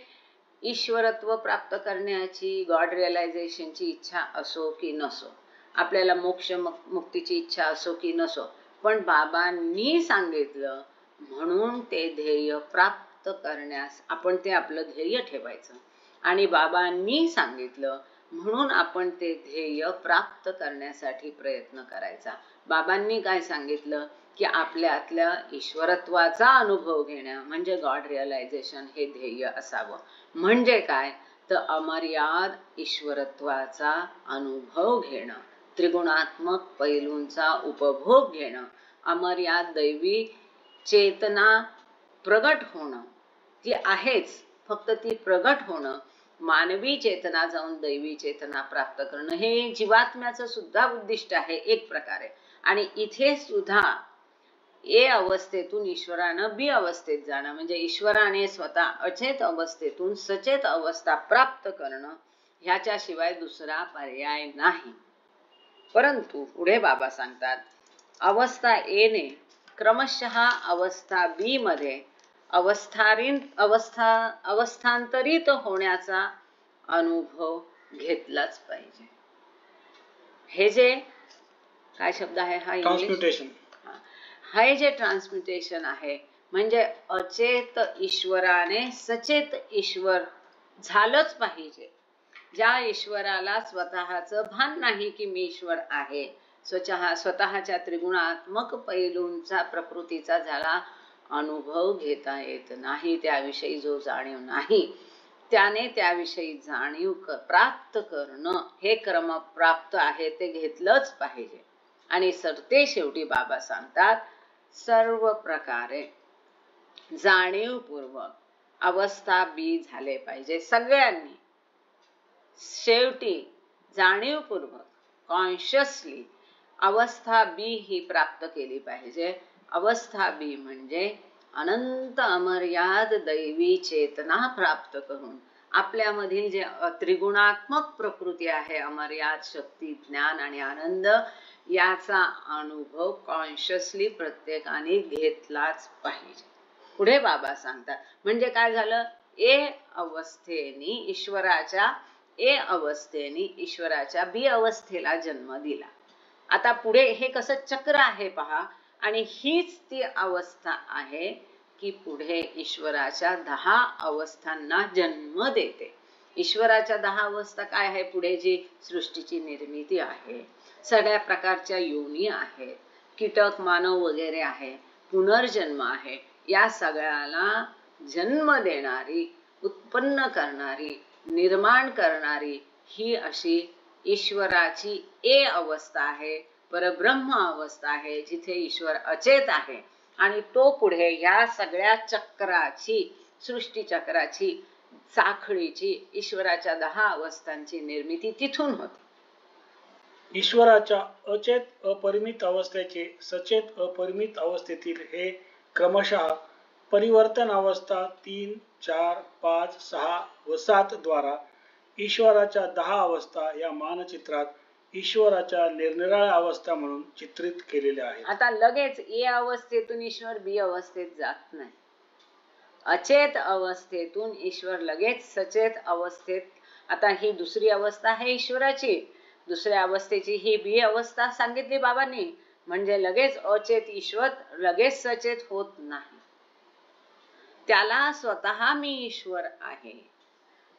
ईश्वरत्व प्राप्त करण्याची, गॉड रिअलायझेशनची इच्छा असो की नसो, आपल्याला मोक्ष मुक्तीची इच्छा असो की नसो, पण बाबांनी सांगितलं म्हणून ते ध्येय प्राप्त करण्यास आपण ते आपलं ध्येय ठेवायचं. आणि बाबांनी सांगितलं म्हणून आपण ते ध्येय प्राप्त करण्यासाठी प्रयत्न करायचा. बाबांनी काय सांगितलं की आपल्यातल्या ईश्वरत्वाचा अनुभव घेणं म्हणजे गॉड रिअलायझेशन हे ध्येय असावं. म्हणजे काय तर अमर्याद ईश्वरत्वाचा अनुभव घेणं, त्रिगुणात्मक पैलूंचा उपभोग घेणं, अमर्याद दैवी चेतना प्रगट होणं, ती आहेच, फक्त ती प्रगट होणं, मानवी चेतना जाऊन दैवी चेतना प्राप्त करणं, हे जीवात्म्याचं सुद्धा उद्दिष्ट आहे एक प्रकारे. आणि इथे सुद्धा ए अवस्थेतून ईश्वरानं बी अवस्थेत जाणं म्हणजे ईश्वराने स्वतः अचेत अवस्थेतून सचेत अवस्था प्राप्त करणं, ह्याच्याशिवाय दुसरा पर्याय नाही. परंतु पुढे बाबा सांगतात अवस्था ए ने क्रमशः अवस्था बी मध्ये अवस्थांतरित होण्याचा अनुभव घेतलाच पाहिजे. हे जे काय शब्द आहे हा, ट्रान्सम्युटेशन. हे जे ट्रान्सम्युटेशन आहे म्हणजे अचेत ईश्वराने सचेत ईश्वर झालंच पाहिजे. ज्या ईश्वराला स्वतःचं भान नाही की मी ईश्वर आहे, स्वतःच्या त्रिगुणात्मक पैलूंचा प्रकृतीचा ज्याला अनुभव घेता येत नाही, त्याविषयी जो जाणीव नाही, त्याने त्याविषयी जाणीव प्राप्त करणं हे क्रम प्राप्त आहे, ते घेतलंच पाहिजे. आणि सरते शेवटी बाबा सांगतात सर्व प्रकारे जाणीवपूर्वक अवस्था बी झाले पाहिजे सगळ्यांनी. शेवटी जाणीवपूर्वक कॉन्शियसली अवस्था बी ही प्राप्त केली पाहिजे. अवस्था बी म्हणजे अनंत अमर्याद दैवी चेतना प्राप्त करून आपल्यामधील जे त्रिगुणात्मक प्रकृती आहे, अमर्याद शक्ती, ज्ञान आणि आनंद, याचा अनुभव कॉन्शियसली प्रत्येकाने घेतलाच पाहिजे. पुढे बाबा सांगतात म्हणजे काय झालं, ए अवस्थेनी ईश्वराच्या बी अवस्थेला जन्म दिला. आता पुढे हे कसं चक्र आहे पहा. आणि हीच ती अवस्था आहे की पुढे ईश्वराच्या 10 अवस्थांना जन्म देते. ईश्वराच्या 10 अवस्था काय आहे, पुढे जी सृष्टीची निर्मिती आहे, सगळ्या प्रकारच्या योनी आहेत, कीटक, मानव वगैरे आहे, पुनर्जन्म आहे, या सगळ्याला जन्म देणारी, उत्पन्न करणारी निर्माण करणारी ही अशी ईश्वराची ए अवस्था आहे, परब्रह्म अवस्था आहे, जिथे ईश्वर अचेत आहे. आणि तो पुढे ह्या सगळ्या चक्राची, सृष्टी चक्राची, साखळीची, ईश्वराच्या 10 अवस्थांची निर्मिती तिथून होते. ईश्वराच्या अचेत अपरिमित अवस्थेचे सचेत अपरिमित अवस्थेतील हे क्रमशः परिवर्तन अवस्था 3, 4, 5, 6 व 7 द्वारा ईश्वराच्या 10 अवस्था या मानचित्रात ईश्वराच्या निरनिराळ्या अवस्था म्हणून चित्रित केलेल्या आहेत. आता लगेच ए अवस्थेतून ईश्वर बी अवस्थेत जात नाही. अचेत अवस्थेतून ईश्वर लगेच सचेत अवस्थेत, आता ही दुसरी अवस्था आहे ईश्वराची, दुसऱ्या अवस्थेची ही बी अवस्था सांगितली बाबांनी, म्हणजे लगेच अचेत ईश्वर लगेच सचेत होत नाही. त्याला स्वतः मी ईश्वर आहे,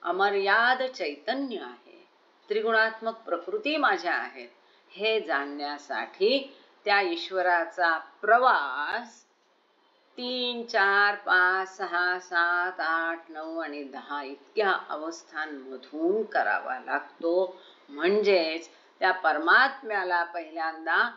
अमर्याद चैतन्य आहे, त्रिगुणात्मक प्रकृती माझ्या आहेत, हे जाणण्यासाठी त्या ईश्वराचा प्रवास 3, 4, 5, 6, 7, 8, 9 आणि 10 इतक्या अवस्थांमधून करावा लागतो. म्हणजेच त्या परमात्म्याला पहिल्यांदा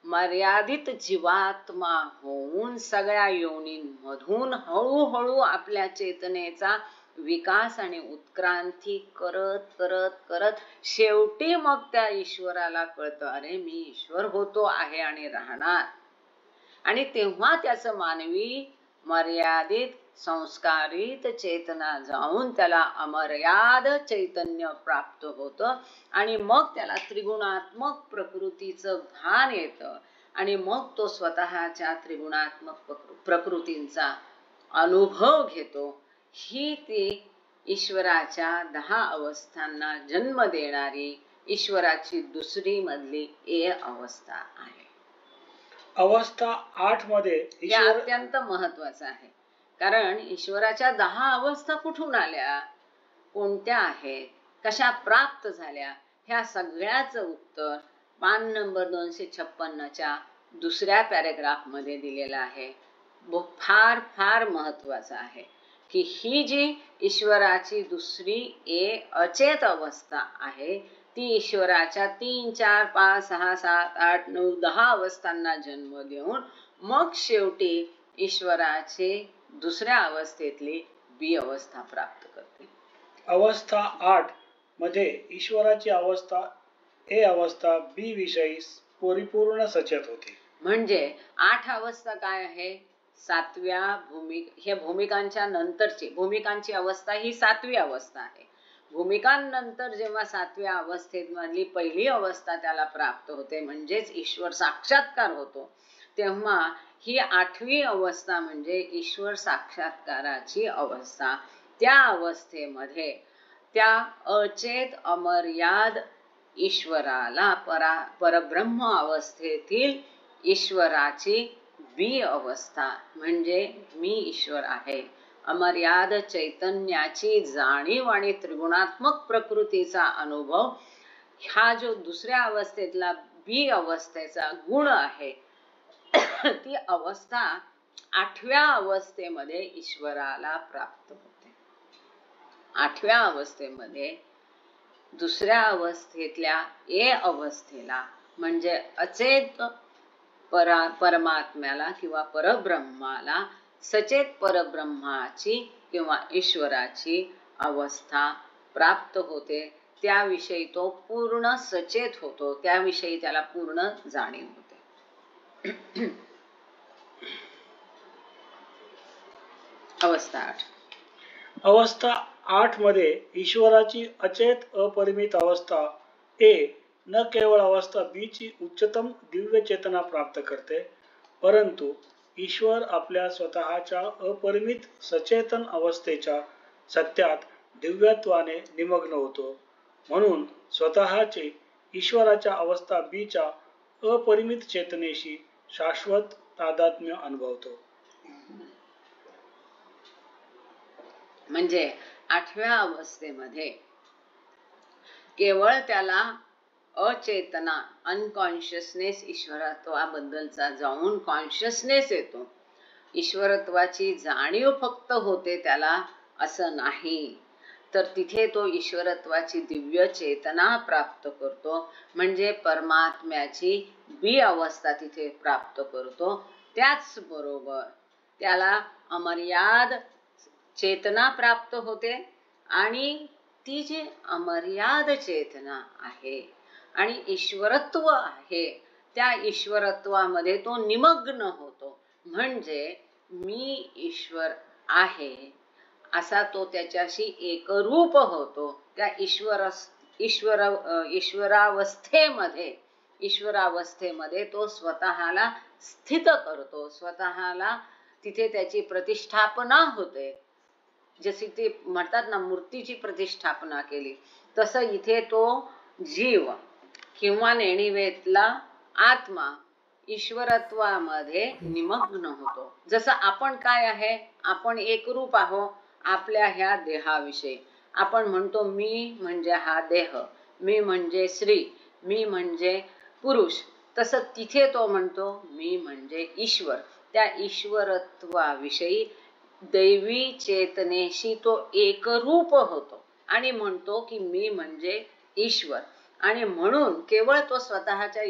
मर्यादित जीवात्मा होऊन सगळ्या योनींमधून हळूहळू आपल्या चेतनेचा विकास आणि उत्क्रांती करत करत करत शेवटी मग त्या ईश्वराला कळतं, अरे मी ईश्वर होतो आहे आणि राहणार. आणि तेव्हा त्याचं मानवी मर्यादित संस्कारित चेतना जाऊन त्याला अमर्याद चैतन्य प्राप्त होतं. आणि मग त्याला त्रिगुणात्मक प्रकृतीचं भान येतं. आणि मग तो स्वतःच्या त्रिगुणात्मक प्रकृतींचा अनुभव घेतो. ही ती ईश्वराच्या 10 अवस्थांना जन्म देणारी ईश्वराची दुसरी मधली ए अवस्था आहे. अवस्था 8 मध्ये हे अत्यंत महत्वाचं आहे. कारण ईश्वराच्या 10 अवस्था कुठून आल्या, कोणत्या आहेत, कशा प्राप्त झाल्या, ह्या सगळ्याचं उत्तर पान नंबर 256च्या दुसऱ्या पॅरेग्राफ मध्ये दिलेलं आहे. फार फार महत्वाचं आहे की ही जी ईश्वराची दुसरी ए अचेत अवस्था आहे, ती ईश्वराच्या 3, 4, 5, 6, 7, 8, 9, 10 अवस्थांना जन्म देऊन मग शेवटी ईश्वराचे दुसऱ्या अवस्थेतली बी अवस्था प्राप्त करते. अवस्था 8 मध्ये ईश्वराची अवस्था ए अवस्था बी विषयी परिपूर्ण सचेत होती. म्हणजे 8 अवस्था काय आहे, 7व्या हे भूमिकांच्या नंतरची, भूमिकांची अवस्था ही 7वी अवस्था आहे. भूमिकांनंतर जेव्हा 7व्या अवस्थेत मधली पहिली अवस्था त्याला प्राप्त होते, म्हणजेच ईश्वर साक्षात्कार होतो, तेव्हा ही 8वी अवस्था म्हणजे ईश्वर साक्षात्काराची अवस्था. त्या अवस्थेमध्ये त्या अचेत अमर्याद ईश्वराला परब्रह्म अवस्थेतील ईश्वराची बी अवस्था म्हणजे मी ईश्वर आहे, अमर्याद चैतन्याची जाणीव आणि त्रिगुणात्मक प्रकृतीचा अनुभव, हा जो दुसऱ्या अवस्थेतला बी अवस्थेचा गुण आहे, ती अवस्था 8व्या अवस्थेमध्ये ईश्वराला प्राप्त होते. 8व्या अवस्थेमध्ये दुसऱ्या अवस्थेतल्या ए अवस्थेला म्हणजे अचेत परमात्म्याला किंवा परब्रह्माला सचेत परब्रह्माची किंवा ईश्वराची अवस्था प्राप्त होते. त्याविषयी तो पूर्ण सचेत होतो, त्याविषयी त्याला पूर्ण जाणीव होते. अवस्था 8. अवस्था 8 मध्ये ईश्वराची अचेत अपरिमित अवस्था ए न केवळ अवस्था बी ची उच्चतम दिव्य चेतना प्राप्त करते, परंतु ईश्वर आपल्या स्वतःच्या अपरिमित सचेतन अवस्थेच्या सत्यात दिव्यत्वाने निमग्न होतो. म्हणून स्वतःचे ईश्वराच्या अवस्था बी च्या अपरिमित चेतनेशी शाश्वत तादात्म्य अनुभवतो. म्हणजे 8व्या अवस्थेमध्ये केवळ त्याला अचेतना अनकॉन्शियसनेस ईश्वरत्वाबद्दलचा जाऊन कॉन्शियसनेस येतो, ईश्वरत्वाची जाणीव फक्त होते त्याला असं नाही, तर तिथे तो ईश्वरत्वाची दिव्य चेतना प्राप्त करतो, म्हणजे परमात्म्याची बी अवस्था तिथे प्राप्त करतो. त्याचबरोबर त्याला अमर्याद चेतना प्राप्त होते आणि ती जी अमर्याद चेतना आहे आणि ईश्वरत्व आहे त्या ईश्वरत्वामध्ये तो निमग्न होतो, म्हणजे मी ईश्वर आहे असा तो त्याच्याशी एकरूप होतो. त्या ईश्वरावस्थेमध्ये तो स्वतःला स्थित करतो, स्वतःला तिथे त्याची प्रतिष्ठापना होते. जशी ते म्हणतात ना, मूर्तीची प्रतिष्ठापना केली, तसं इथे तो जीव किंवा नेणिवेतला आत्मा ईश्वरत्वामध्ये निमग्न होतो. जसं आपण काय आहे, आपण एकरूप आहो आपल्या ह्या देहाविषयी. आपण म्हणतो मी म्हणजे हा देह, मी म्हणजे स्त्री, मी म्हणजे पुरुष. तसं तिथे तो म्हणतो मी म्हणजे ईश्वर. त्या ईश्वरत्वाविषयी दैवी चेतनेशी तो एकरूप होतो आणि म्हणतो की मी म्हणजे ईश्वर. आणि म्हणून केवळ तो स्वतःच्या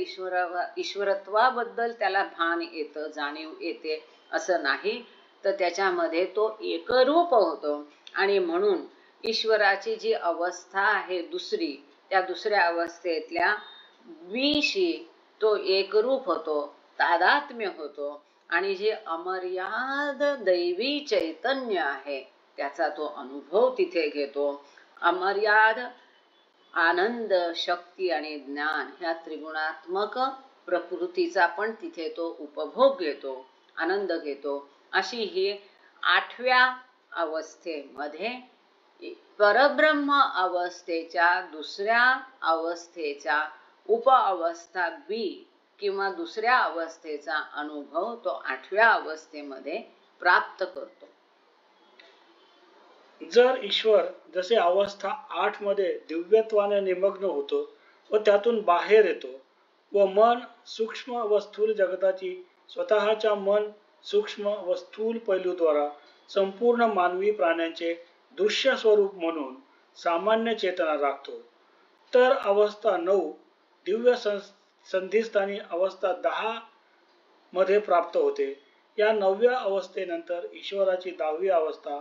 ईश्वरत्वाबद्दल त्याला भान येतं, जाणीव येते असं नाही, तर त्याच्यामध्ये तो एकरूप होतो. आणि म्हणून ईश्वराची जी अवस्था आहे दुसरी, त्या दुसऱ्या अवस्थेतल्या बीशी तो एकरूप होतो, तादात्म्य होतो. आणि जे अमर्याद दैवी चैतन्य आहे त्याचा तो अनुभव तिथे घेतो. अमर्याद आनंद, शक्ती आणि ज्ञान ह्या त्रिगुणात्मक प्रकृतीचा पण तिथे तो उपभोग घेतो, आनंद घेतो. अशी ही 8व्या अवस्थेमध्ये परब्रह्म अवस्थेच्या दुसऱ्या अवस्थेच्या उपअवस्था बी किंवा दुसऱ्या अवस्थेचा अनुभव तो 8व्या अवस्थेमध्ये प्राप्त करतो. जर ईश्वर जसे अवस्था 8 मध्ये दिव्यत्वाने निमग्न होतो व त्यातून बाहेर येतो व मन सूक्ष्म व स्थूल जगताची स्वतःच्या मन सूक्ष्म व स्थूल पैलूद्वारा संपूर्ण मानवी प्राण्यांचे दृश्य स्वरूप म्हणून सामान्य चेतना राखतो, तर अवस्था 9 दिव्य संधिस्थानी अवस्था 10 मध्ये प्राप्त होते. या 9व्या अवस्थेनंतर ईश्वराची 10वी अवस्था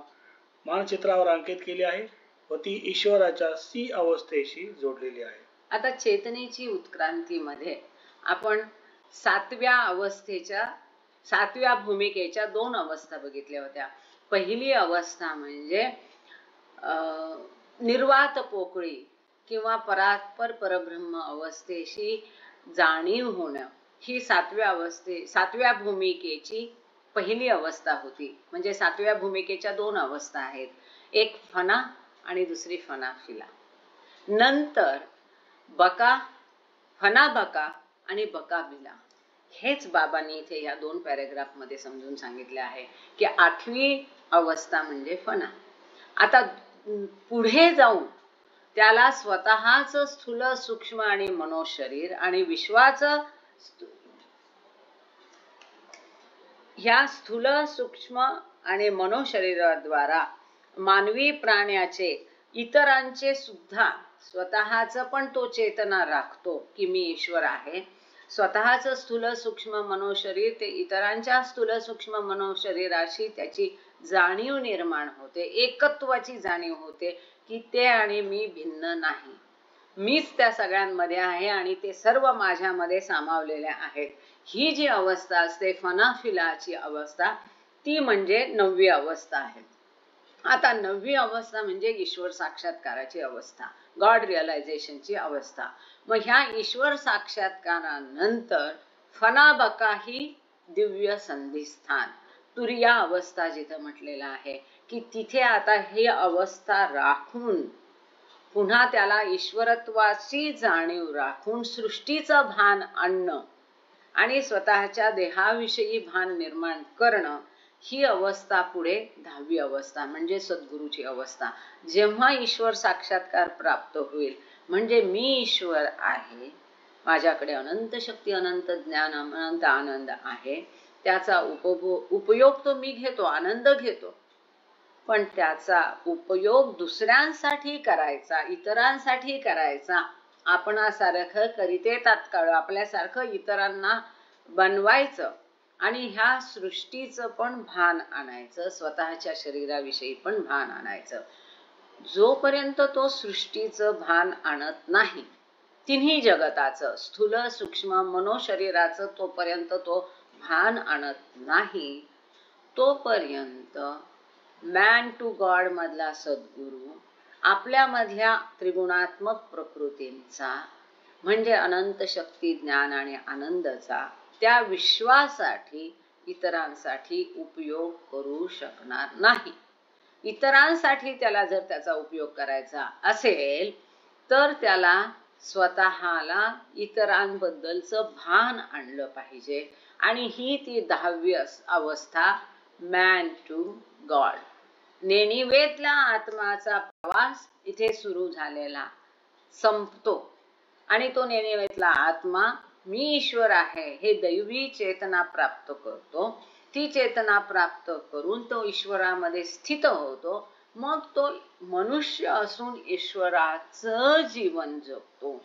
मानचित्रावर अंकित केली आहे व ती ईश्वराच्या सी अवस्थेशी जोडलेली आहे. आता चेतनेची उत्क्रांतीमध्ये आपण 7व्या भूमिकेच्या 2 अवस्था बघितल्या होत्या. पहिली अवस्था म्हणजे निर्वात पोकळी किंवा परात्पर परब्रह्म अवस्थेशी जाणीव होणं, ही 7व्या भूमिकेची पहिली अवस्था होती. म्हणजे 7व्या भूमिकेच्या 2 अवस्था आहेत, एक फना आणि दुसरी फना फिला. नंतर फना बका आणि बका बिला, हेच बाबांनी इथे या 2 पॅरेग्राफ मध्ये समजून सांगितले आहे की 8वी अवस्था म्हणजे फना. आता पुढे जाऊन त्याला स्वतःच स्थूल सूक्ष्म आणि मनोशरीर आणि विश्वाचं ह्या स्थूल सूक्ष्म आणि मनोशरीराद्वारा मानवी प्राण्याचे इतरांचे सुद्धा स्वतःच पण तो चेतना राखतो की मी ईश्वर आहे. स्वतःच स्थूल सूक्ष्म मनोशरीर ते इतरांच्या स्थूल सूक्ष्म मनोशरीराशी त्याची जाणीव निर्माण होते, एकत्वाची जाणीव होते की ते आणि मी भिन्न नाही, मीच त्या सगळ्यांमध्ये आहे आणि ते सर्व माझ्यामध्ये सामावलेले आहेत. ही जी अवस्था असते फनाफिलाची अवस्था, ती म्हणजे 9वी अवस्था आहे. आता 9वी अवस्था म्हणजे ईश्वर साक्षात्काराची अवस्था, गॉड रिअलायझेशनची अवस्था. मग ह्या ईश्वर साक्षात्कारानंतर फनाबका ही दिव्य संधिस्थान, तुरिया अवस्था जिथं म्हटलेलं आहे की तिथे आता ही अवस्था राखून पुन्हा त्याला ईश्वरत्वाची जाणीव राखून सृष्टीचं भान आणणं आणि स्वतःच्या देहाविषयी भान निर्माण करणं, ही अवस्था पुढे 10वी अवस्था म्हणजे सद्गुरूची अवस्था. जेव्हा ईश्वर साक्षात्कार प्राप्त होईल म्हणजे मी ईश्वर आहे, माझ्याकडे अनंत शक्ती, अनंत ज्ञान, अनंत आनंद आहे, त्याचा उपयोग तो मी घेतो, आनंद घेतो. पण त्याचा उपयोग दुसऱ्यांसाठी करायचा, इतरांसाठी करायचा, आपणासारखं करीते तात्काळ आपल्यासारखं इतरांना बनवायचं आणि ह्या सृष्टीचं पण भान आणायचं, स्वतःच्या शरीराविषयी पण भान आणायचं. जोपर्यंत तो सृष्टीचं भान आणत नाही, तिन्ही जगताचं स्थूल सूक्ष्म मनोशरीराचं तोपर्यंत तो भान आणत नाही, तोपर्यंत मॅन टू गॉड मधला सद्गुरू आपल्यामधल्या त्रिगुणात्मक प्रकृतींचा म्हणजे अनंत शक्ती ज्ञान आणि आनंदाचा त्या विश्वासाठी इतरांसाठी उपयोग करू शकणार नाही. इतरांसाठी त्याला जर त्याचा उपयोग करायचा असेल तर त्याला स्वतःला इतरांबद्दलचं भान आणलं पाहिजे आणि ही ती 10वी अवस्था मॅन टू गॉड. नेणिवेतला आत्माचा प्रवास इथे सुरू झालेला संपतो आणि तो नेणिवेतला आत्मा मी ईश्वर आहे हे दैवी चेतना प्राप्त करतो. ती चेतना प्राप्त करून तो ईश्वरामध्ये स्थित होतो. मग तो मनुष्य असून ईश्वराचं जीवन जगतो.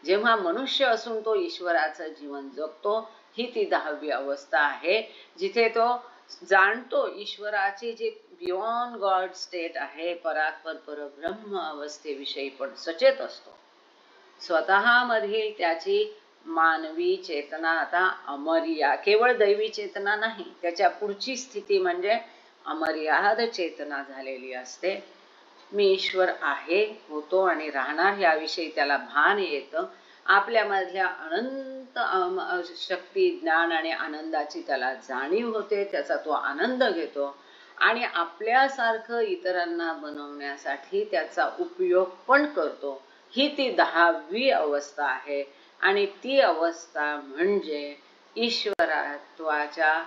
जेव्हा मनुष्य असून तो ईश्वराचं जीवन जगतो, ही ती 10वी अवस्था आहे जिथे तो जाणतो ईश्वराची जी बियॉन्ड गॉड स्टेट आहे, परात्पर परब्रह्म अवस्थेविषयी पण सचेत असतो. स्वतः मधील त्याची मानवी चेतना आता अमर्याद, केवळ दैवी चेतना नाही, त्याच्या पुढची स्थिती म्हणजे अमर्याद चेतना झालेली असते. मी ईश्वर आहे, होतो आणि राहणार याविषयी त्याला भान येतं. आपल्यामधल्या अनंत शक्ती ज्ञान आणि आनंदाची त्याला जाणीव होते, त्याचा तो आनंद घेतो आणि आपल्यासारखं इतरांना बनवण्यासाठी त्याचा उपयोग पण करतो. ही ती 10वी अवस्था आहे आणि ती अवस्था म्हणजे ईश्वरत्वाच्या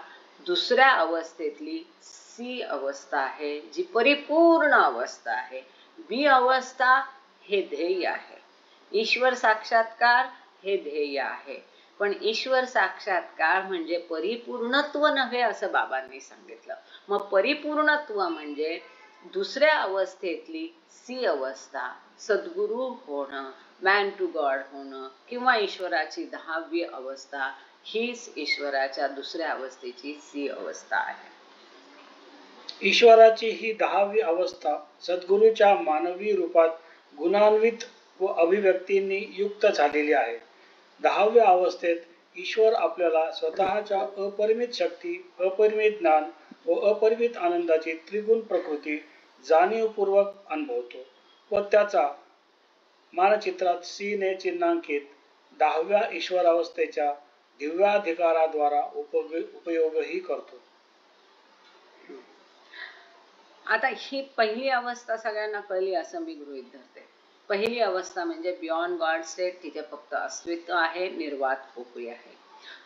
दुसऱ्या अवस्थेतली सी अवस्था आहे, जी परिपूर्ण अवस्था आहे. बी अवस्था हे ध्येय आहे, ईश्वर साक्षात्कार हे ध्येय आहे. पण ईश्वर साक्षात्कार म्हणजे परिपूर्णत्व नव्हे असं बाबांनी सांगितलं. मग परिपूर्णत्व म्हणजे दुसऱ्या अवस्थेतली सी अवस्था, सद्गुरू होणं, मॅन टू गॉड होणं किंवा ईश्वराची 10वी अवस्था, हीच ईश्वराच्या दुसऱ्या अवस्थेची सी अवस्था आहे. ईश्वराची ही 10वी अवस्था सद्गुरूच्या मानवी रूपात गुणान्वित व अभिव्यक्तींनी युक्त झालेली आहे. 10व्या अवस्थेत ईश्वर आपल्याला स्वतःच्या अपरिमित शक्ती, अपरिमित ज्ञान व अपरिमित आनंदाची त्रिगुण प्रकृती जाणीवपूर्वक अनुभवतो व त्याचा मानचित्रात सी ने चिन्हांकित 10व्या ईश्वर अवस्थेच्या दिव्याधिकाराद्वारा उपयोगही करतो. आता ही पहिली अवस्था सगळ्यांना कळली असं मी गृहीत धरते. पहिली अवस्था म्हणजे बियॉन्ड गॉड स्टेट, तिथे फक्त अस्तित्व आहे, निर्वात पोकळी आहे.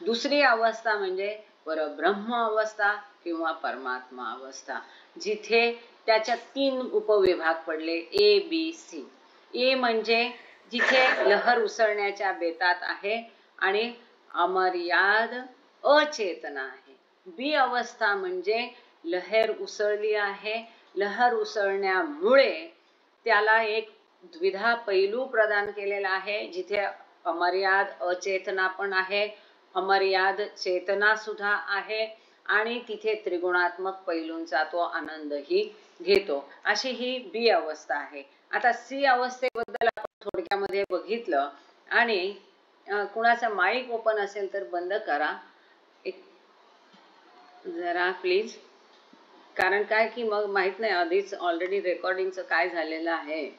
दुसरी अवस्था म्हणजे परब्रह्म अवस्था किंवा परमात्मा अवस्था, जिथे त्याच्या 3 उपविभाग पडले, ए बी सी. ए म्हणजे जिथे लहर उसळण्याच्या बेतात आहे आणि अमर्याद अचेतना आहे. बी अवस्था म्हणजे लहर उसळली आहे, लहर उसळण्यामुळे त्याला एक द्विधा पैलू प्रदान केलेला आहे, जिथे अमर्याद अचेतना पण आहे, अमर्याद चेतना सुद्धा आहे आणि तिथे त्रिगुणात्मक पैलूंचा तो आनंदही घेतो. अशी ही बी अवस्था आहे. आता सी अवस्थेबद्दल आपण थोडक्यामध्ये बघितलं आणि कुणाचा माईक ओपन असेल तर बंद करा एक जरा प्लीज, कारण काय की मग माहित नाही आधीच ऑलरेडी रेकॉर्डिंगचं काय झालेलं आहे.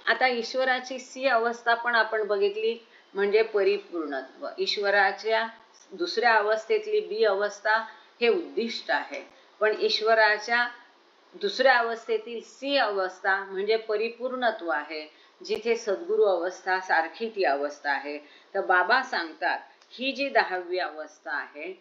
आता ईश्वराची सी अवस्था पण आपण बघितली म्हणजे परिपूर्णत्व. ईश्वराच्या दुसऱ्या अवस्थेतली बी अवस्था हे उद्दिष्ट आहे, पण ईश्वराच्या दुसऱ्या अवस्थेतील सी अवस्था म्हणजे परिपूर्णत्व आहे, जिथे सद्गुरू अवस्था सारखी ती अवस्था आहे. तर बाबा सांगतात ही जी 10वी अवस्था आहे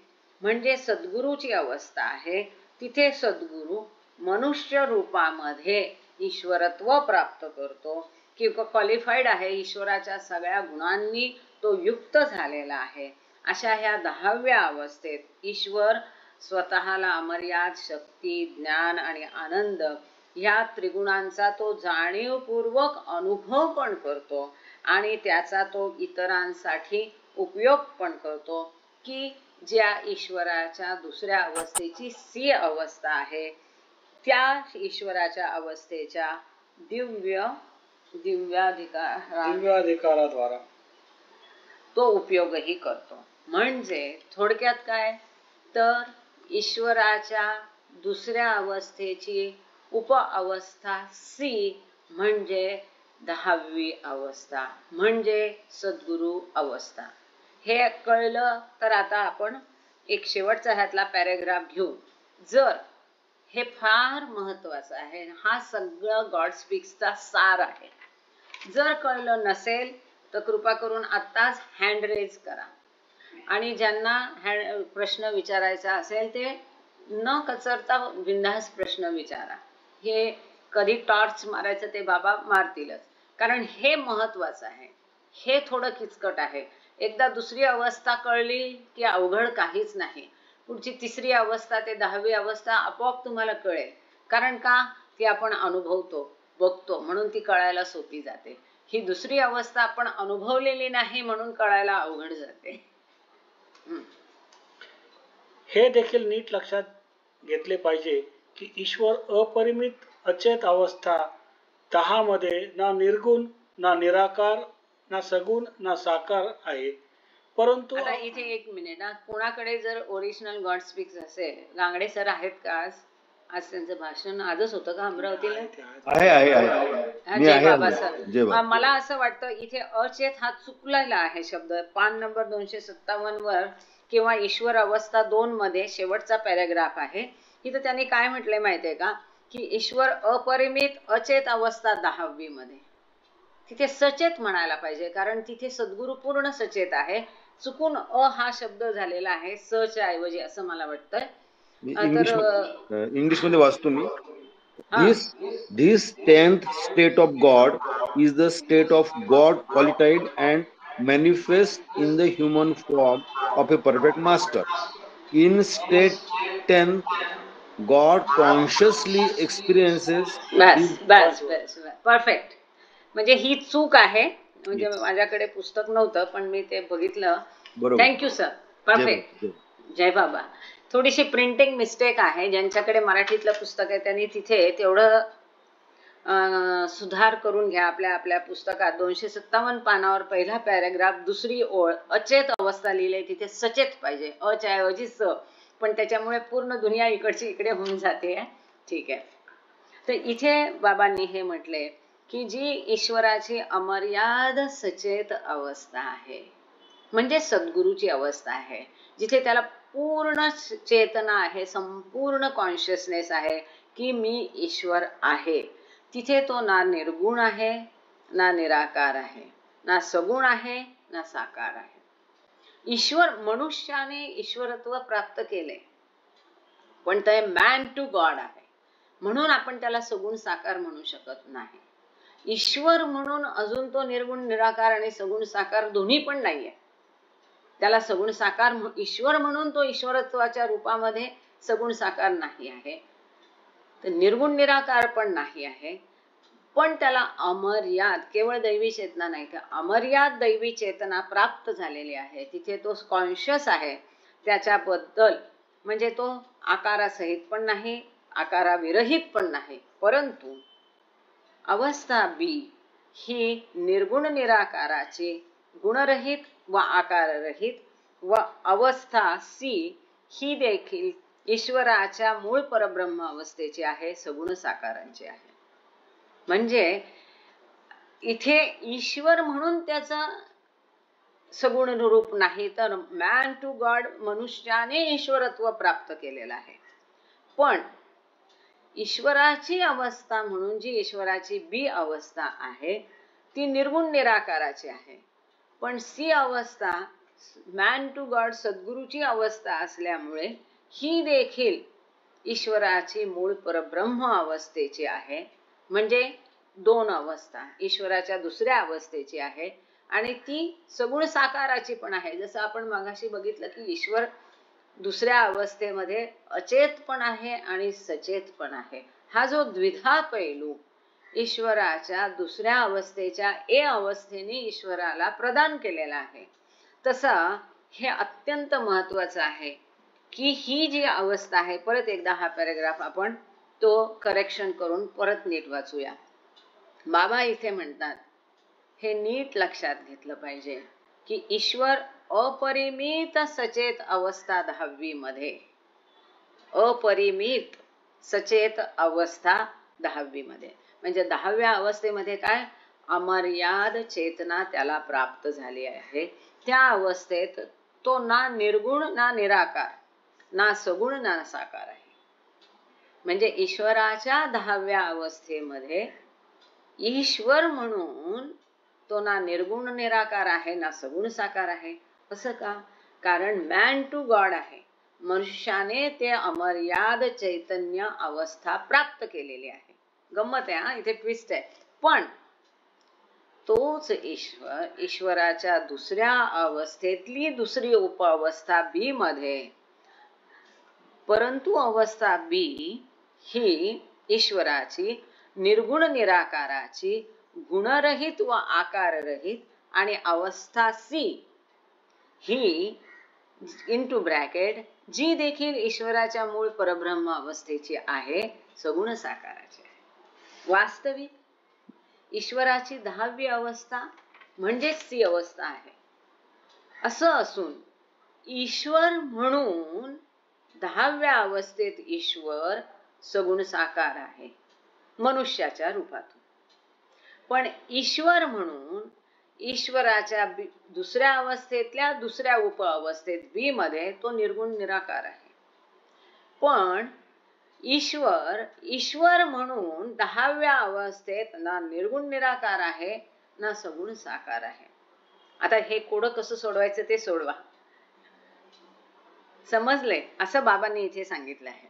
म्हणजे सद्गुरूची अवस्था आहे. तिथे सद्गुरू मनुष्य रूपामध्ये ईश्वरत्व प्राप्त करतो किंवा क्वालिफाईड आहे, ईश्वराच्या सगळ्या गुणांनी तो युक्त झालेला आहे अशा ह्या 10व्या अवस्थेत ईश्वर स्वतःला अमर्याद शक्ती, ज्ञान आणि आनंद ह्या त्रिगुणांचा तो जाणीवपूर्वक अनुभव पण करतो आणि त्याचा तो इतरांसाठी उपयोग पण करतो, की ज्या ईश्वराच्या दुसऱ्या अवस्थेची सी अवस्था आहे त्या ईश्वराच्या अवस्थेच्या दिव्याधिकाराद्वारा तो उपयोगही करतो. म्हणजे थोडक्यात काय तर ईश्वराच्या दुसऱ्या अवस्थेची उप अवस्था सी म्हणजे 10वी अवस्था म्हणजे सद्गुरु अवस्था. हे कळलं तर आता आपण एक शेवटचा ह्यातला पॅरेग्राफ घेऊ. जर हे फार महत्वाचं आहे, हा सगळं गॉड स्पीक्सचा सार आहे. जर कळलं नसेल तर कृपा करून आत्ताच हँड रेज करा आणि ज्यांना प्रश्न विचारायचा असेल ते न कचरता बिनधास्त प्रश्न विचारा. हे कधी टॉर्च मारायचं ते बाबा मारतीलच, कारण हे महत्वाचं आहे. हे थोडं किचकट आहे. एकदा दुसरी अवस्था कळली की अवघड काहीच नाही. पुढची तिसरी अवस्था ते 10वी अवस्था आपोआप तुम्हाला कळेल. कारण का ती आपण अनुभवतो, बघतो, म्हणून ती कळायला सोपी जाते. ही दुसरी अवस्था आपण अनुभवलेली नाही म्हणून कळायला अवघड जाते. हे देखील नीट लक्षात घेतले पाहिजे की ईश्वर अपरिमित अचेत अवस्था 10 मध्ये ना निर्गुण ना निराकार ना सगुण ना साकार आहे. परंतु आता इथे एक मिनिट, कोणाकडे जर ओरिजिनल गॉड स्पीक्स असेल, गांगडे सर आहेत का आज? आज त्यांचं भाषण आजच होतं का अमरावतीला? जय बाबा सर. मला असं वाटतं इथे अचेत हा चुकलेला आहे शब्द. पान नंबर 257 वर किंवा ईश्वर अवस्था 2 मध्ये शेवटचा पॅराग्राफ आहे. इथं त्यांनी काय म्हटलंय माहितीये का की ईश्वर अपरिमित अचेत अवस्था 10वी मध्ये. तिथे सचेत म्हणायला पाहिजे, कारण तिथे सद्गुरु पूर्ण सचेत आहे. चुकून हा शब्द झालेला आहे सच्या ऐवजी, असं मला वाटतंय. इंग्लिश मध्ये वाचतो मी. This 10th state of God is the state of God qualified and manifest in the human form of a perfect master. In state 10, God consciously experiences bus perfect. म्हणजे ही चूक आहे. म्हणजे माझ्याकडे पुस्तक नव्हतं पण मी ते बघितलं. Thank you sir. परफेक्ट. जय बाबा. थोडीशी प्रिंटिंग मिस्टेक आहे. ज्यांच्याकडे मराठीतलं पुस्तक आहे त्यांनी तिथे तेवढं सुधार करून घ्या. आपल्या पुस्तकात 257 पानावर पहिला पॅराग्राफ दुसरी ओळ अचेत अवस्था लिहिली, तिथे सचेत पाहिजे, अच्या ऐवजी स. पण त्याच्यामुळे पूर्ण दुनिया इकडची इकडे होऊन जाते. ठीक आहे. तर इथे बाबांनी हे म्हटले की जी ईश्वराची अमर्याद सचेत अवस्था आहे म्हणजे सद्गुरूची अवस्था आहे, जिथे त्याला पूर्ण चेतना आहे, संपूर्ण कॉन्शियसनेस आहे की मी ईश्वर आहे. तिथे तो ना निर्गुण आहे ना निराकार आहे, ना सगुण आहे ना साकार आहे. ईश्वर मनुष्याने ईश्वरत्व प्राप्त केले पण ते मॅन टू गॉड आहे म्हणून आपण त्याला सगुण साकार म्हणू शकत नाही. ईश्वर म्हणून अजून तो निर्गुण निराकार आणि सगुण साकार दोन्ही पण नाहीये. त्याला सगुण साकार ईश्वर म्हणून तो ईश्वरत्वाच्या रूपामध्ये सगुण साकार नाही आहे, तर निर्गुण निराकार पण नाही आहे. पण त्याला अमर्याद केवळ दैवी चेतना नाही तर अमर्याद दैवी चेतना प्राप्त झालेली आहे. तिथे तो कॉन्शियस आहे त्याच्याबद्दल. म्हणजे तो आकारासहित पण नाही, आकाराविरहित पण नाही. परंतु अवस्था बी ही निर्गुण निराकाराची गुणरहित व आकाररहित व अवस्था सी ही देखील ईश्वराच्या मूळ परब्रह्म अवस्थेची आहे, सगुण साकारांची आहे. म्हणजे इथे ईश्वर म्हणून त्याचा सगुण रूप नाही तर मॅन टू गॉड मनुष्याने ईश्वरत्व प्राप्त केलेलं आहे. पण ईश्वराची अवस्था म्हणून जी ईश्वराची बी अवस्था आहे ती निर्गुण निराकाराची आहे. पण सी अवस्था मॅन टू गॉड सद्गुरूची अवस्था असल्यामुळे ही देखील ईश्वराची मूळ परब्रह्म अवस्थेची आहे. म्हणजे दोन अवस्था ईश्वराच्या दुसऱ्या अवस्थेची आहे आणि ती सगुण साकाराची पण आहे. जसं आपण मगाशी बघितलं की ईश्वर दुसऱ्या अवस्थेमध्ये अचेत पण आहे आणि सचेत पण आहे. हा जो द्विधा पैलू ईश्वराच्या दुसऱ्या अवस्थेच्या अवस्थेने ईश्वराला प्रदान केलेला आहे, तसा हे अत्यंत महत्वाचं आहे की ही जी अवस्था आहे, परत एकदा हा पॅराग्राफ आपण तो करेक्शन करून परत नीट वाचूया. बाबा इथे म्हणतात, हे नीट लक्षात घेतलं पाहिजे की ईश्वर अपरिमित सचेत अवस्था 10वी मध्ये, अपरिमित सचेत अवस्था 10वी मध्ये, म्हणजे 10व्या अवस्थेमध्ये काय, अमर्याद चेतना त्याला प्राप्त झाली आहे. त्या अवस्थेत तो ना निर्गुण ना निराकार, ना सगुण ना साकार आहे. म्हणजे ईश्वराच्या 10व्या अवस्थेमध्ये ईश्वर म्हणून तो ना निर्गुण निराकार आहे ना सगुण साकार आहे. असं का? कारण मॅन टू गॉड आहे. मनुष्याने ते अमर्याद चैतन्य अवस्था प्राप्त केलेली आहे. गंमत आहे हा, इथे ट्विस्ट आहे. पण तोच ईश्वर ईश्वराच्या दुसऱ्या अवस्थेतली दुसरी उपअवस्था बी मध्ये, परंतु अवस्था बी ही ईश्वराची निर्गुण निराकाराची गुणरहित व आकाररहित, आणि अवस्था सी ही इंटू ब्रॅकेट जी देखील ईश्वराच्या मूळ परब्रह्म अवस्थेची आहे, सगुण साकाराची आहे. वास्तविक ईश्वराची 10वी अवस्था म्हणजे सी अवस्था आहे. असं असून ईश्वर म्हणून 10व्या अवस्थेत ईश्वर सगुण साकार आहे मनुष्याच्या रूपातून. पण ईश्वर म्हणून ईश्वराच्या दुसऱ्या अवस्थेतल्या दुसऱ्या उपअवस्थेत बी मध्ये तो निर्गुण निराकार आहे. पण ईश्वर म्हणून 10व्या अवस्थेत ना निर्गुण निराकार आहे ना सगुण साकार आहे. आता हे कोडं कसं सोडवायचं ते सोडवा. समजले? असं बाबांनी इथे सांगितलं आहे.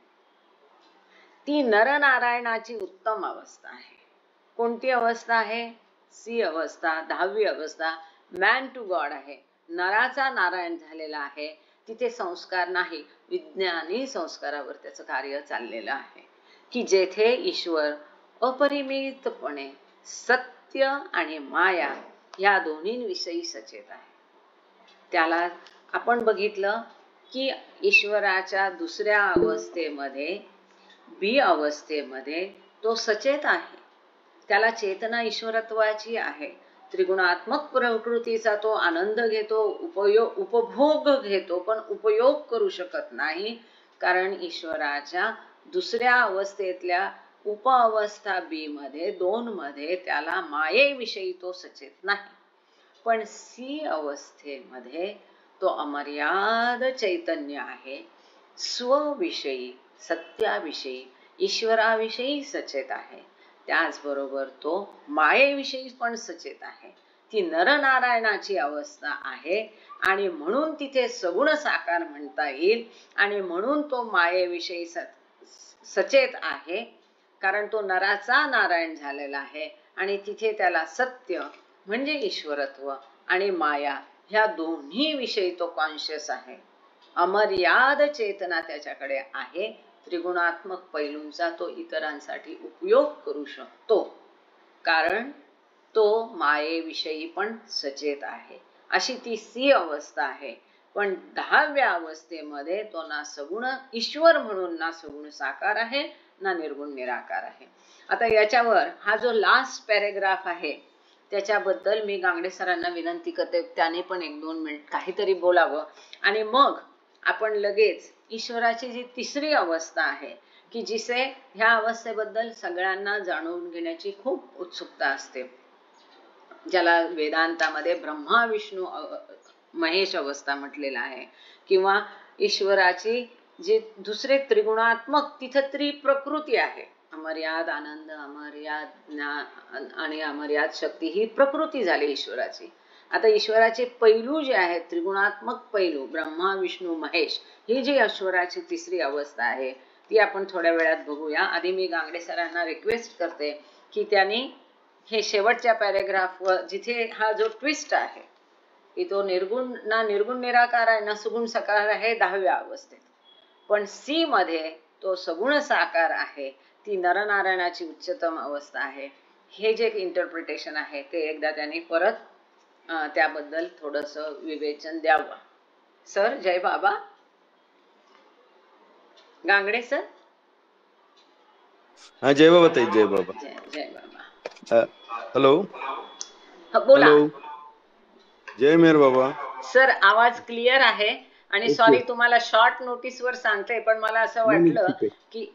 ती नरनारायणाची उत्तम अवस्था आहे. कोणती अवस्था आहे? सी अवस्था, 10वी अवस्था. मॅन टू गॉड आहे. नराचा नारायण झालेला आहे. तिथे संस्कार नाही, विज्ञानी संस्कारावर त्याचं कार्य चाललेलं आहे, की जेथे ईश्वर अपरिमितपणे सत्य आणि माया या दोन्हींविषयी सचेत आहे. त्याला आपण बघितलं की ईश्वराच्या दुसऱ्या अवस्थेमध्ये, बी अवस्थेमध्ये तो सचेत आहे. त्याला चेतना ईश्वरत्वाची आहे. त्रिगुणात्मक प्रकृतीचा तो आनंद घेतो, उपभोग घेतो, पण उपयोग करू शकत नाही. कारण ईश्वराच्या दुसऱ्या अवस्थेतल्या उपअवस्था बी मध्ये, 2 मध्ये त्याला मायेविषयी तो सचेत नाही. पण सी अवस्थेमध्ये तो अमर्याद चैतन्य आहे. स्वविषयी, सत्याविषयी, ईश्वराविषयी सचेत आहे. त्याचबरोबर तो मायेविषयी पण सचेत आहे. ती नरनारायणाची अवस्था आहे आणि म्हणून तिथे सगुण साकार म्हणता येईल. आणि म्हणून तो मायेविषयी सचेत आहे, कारण तो नराचा नारायण झालेला आहे आणि तिथे त्याला सत्य म्हणजे ईश्वरत्व आणि माया ह्या दोन्ही विषयी तो कॉन्शियस आहे. अमर्याद चेतना त्याच्याकडे आहे. त्रिगुणात्मक पैलूंचा तो इतरांसाठी उपयोग करू शकतो, कारण तो मायेविषयी पण सचेत आहे. अशी ती सी अवस्था आहे. पण 10व्या अवस्थेमध्ये तो ना सगुण ईश्वर म्हणून ना सगुण साकार आहे ना निर्गुण निराकार आहे. आता याच्यावर हा जो लास्ट पॅरेग्राफ आहे त्याच्याबद्दल मी गांगडे सरांना विनंती करते, त्याने पण 1-2 मिनिट काहीतरी बोलावं. आणि मग आपण लगेच ईश्वराची जी तिसरी अवस्था आहे, की जिथे ह्या अवस्थेबद्दल सगळ्यांना जाणून घेण्याची खूप उत्सुकता असते, ज्याला वेदांतामध्ये ब्रह्मा विष्णू महेश अवस्था म्हटलेलं आहे, किंवा ईश्वराची जी दुसरे त्रिगुणात्मक, तिथे त्रिप्रकृती आहे. अमर्याद आनंद, अमर्याद ज्ञान आणि अमर्याद शक्ती ही प्रकृती झाली ईश्वराची. आता ईश्वराचे पैलू जे आहेत, त्रिगुणात्मक पैलू ब्रह्मा विष्णू महेश, ही जी ईश्वराची तिसरी अवस्था आहे ती आपण थोड्या वेळात बघूया. आधी मी गांगडे सरांना रिक्वेस्ट करते की त्यांनी हे शेवटच्या पॅरेग्राफवर जिथे हा जो ट्विस्ट आहे की तो निर्गुण निराकार आहे ना सगुण साकार आहे 10व्या अवस्थेत, पण सी मध्ये तो सगुण साकार आहे, ती नरनारायणाची उच्चतम अवस्था आहे. हे जे इंटरप्रिटेशन आहे ते एकदा त्यांनी परत त्याबद्दल थोडस विवेचन द्यावं. सर, जय बाबा. गांगडे सर. हा, जय बाबा ताई, जय बाबा. जय बाबा. हॅलो. बोला. हॅलो. जय मेहर बाबा. सर, आवाज क्लिअर आहे आणि सॉरी तुम्हाला शॉर्ट नोटीस वर सांगते, पण मला असं वाटलं की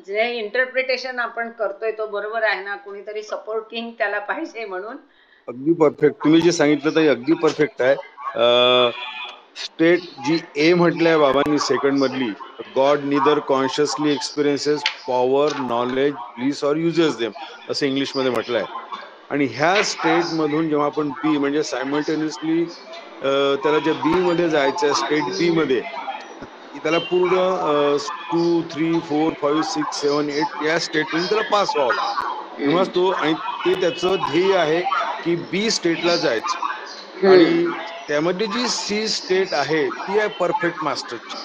जे इंटरप्रिटेशन आपण करतोय तो बरोबर आहे ना, कुणीतरी सपोर्टिंग त्याला पाहिजे म्हणून. अगदी परफेक्ट. तुम्ही जे सांगितलं ते अगदी परफेक्ट आहे. स्टेट जी ए म्हटलंय बाबांनी सेकंड मधली, God neither consciously experiences power, knowledge, bliss or uses them, असं इंग्लिश मध्ये म्हटलंय. आणि ह्या स्टेट मधून जेव्हा आपण बी म्हणजे सायमल्टेनियसली त्याला जे बी मध्ये जायचंय, स्टेट बी मध्ये त्याला पूर्ण 2, 3, 4, 5, 6, 7, 8 या स्टेट मधून त्याला पास व्हावं लागतं. तेव्हाच तो, आणि ते त्याचं ध्येय आहे की बी स्टेटला जायचं. आणि त्यामध्ये जी सी स्टेट आहे ती आहे परफेक्ट मास्टरची.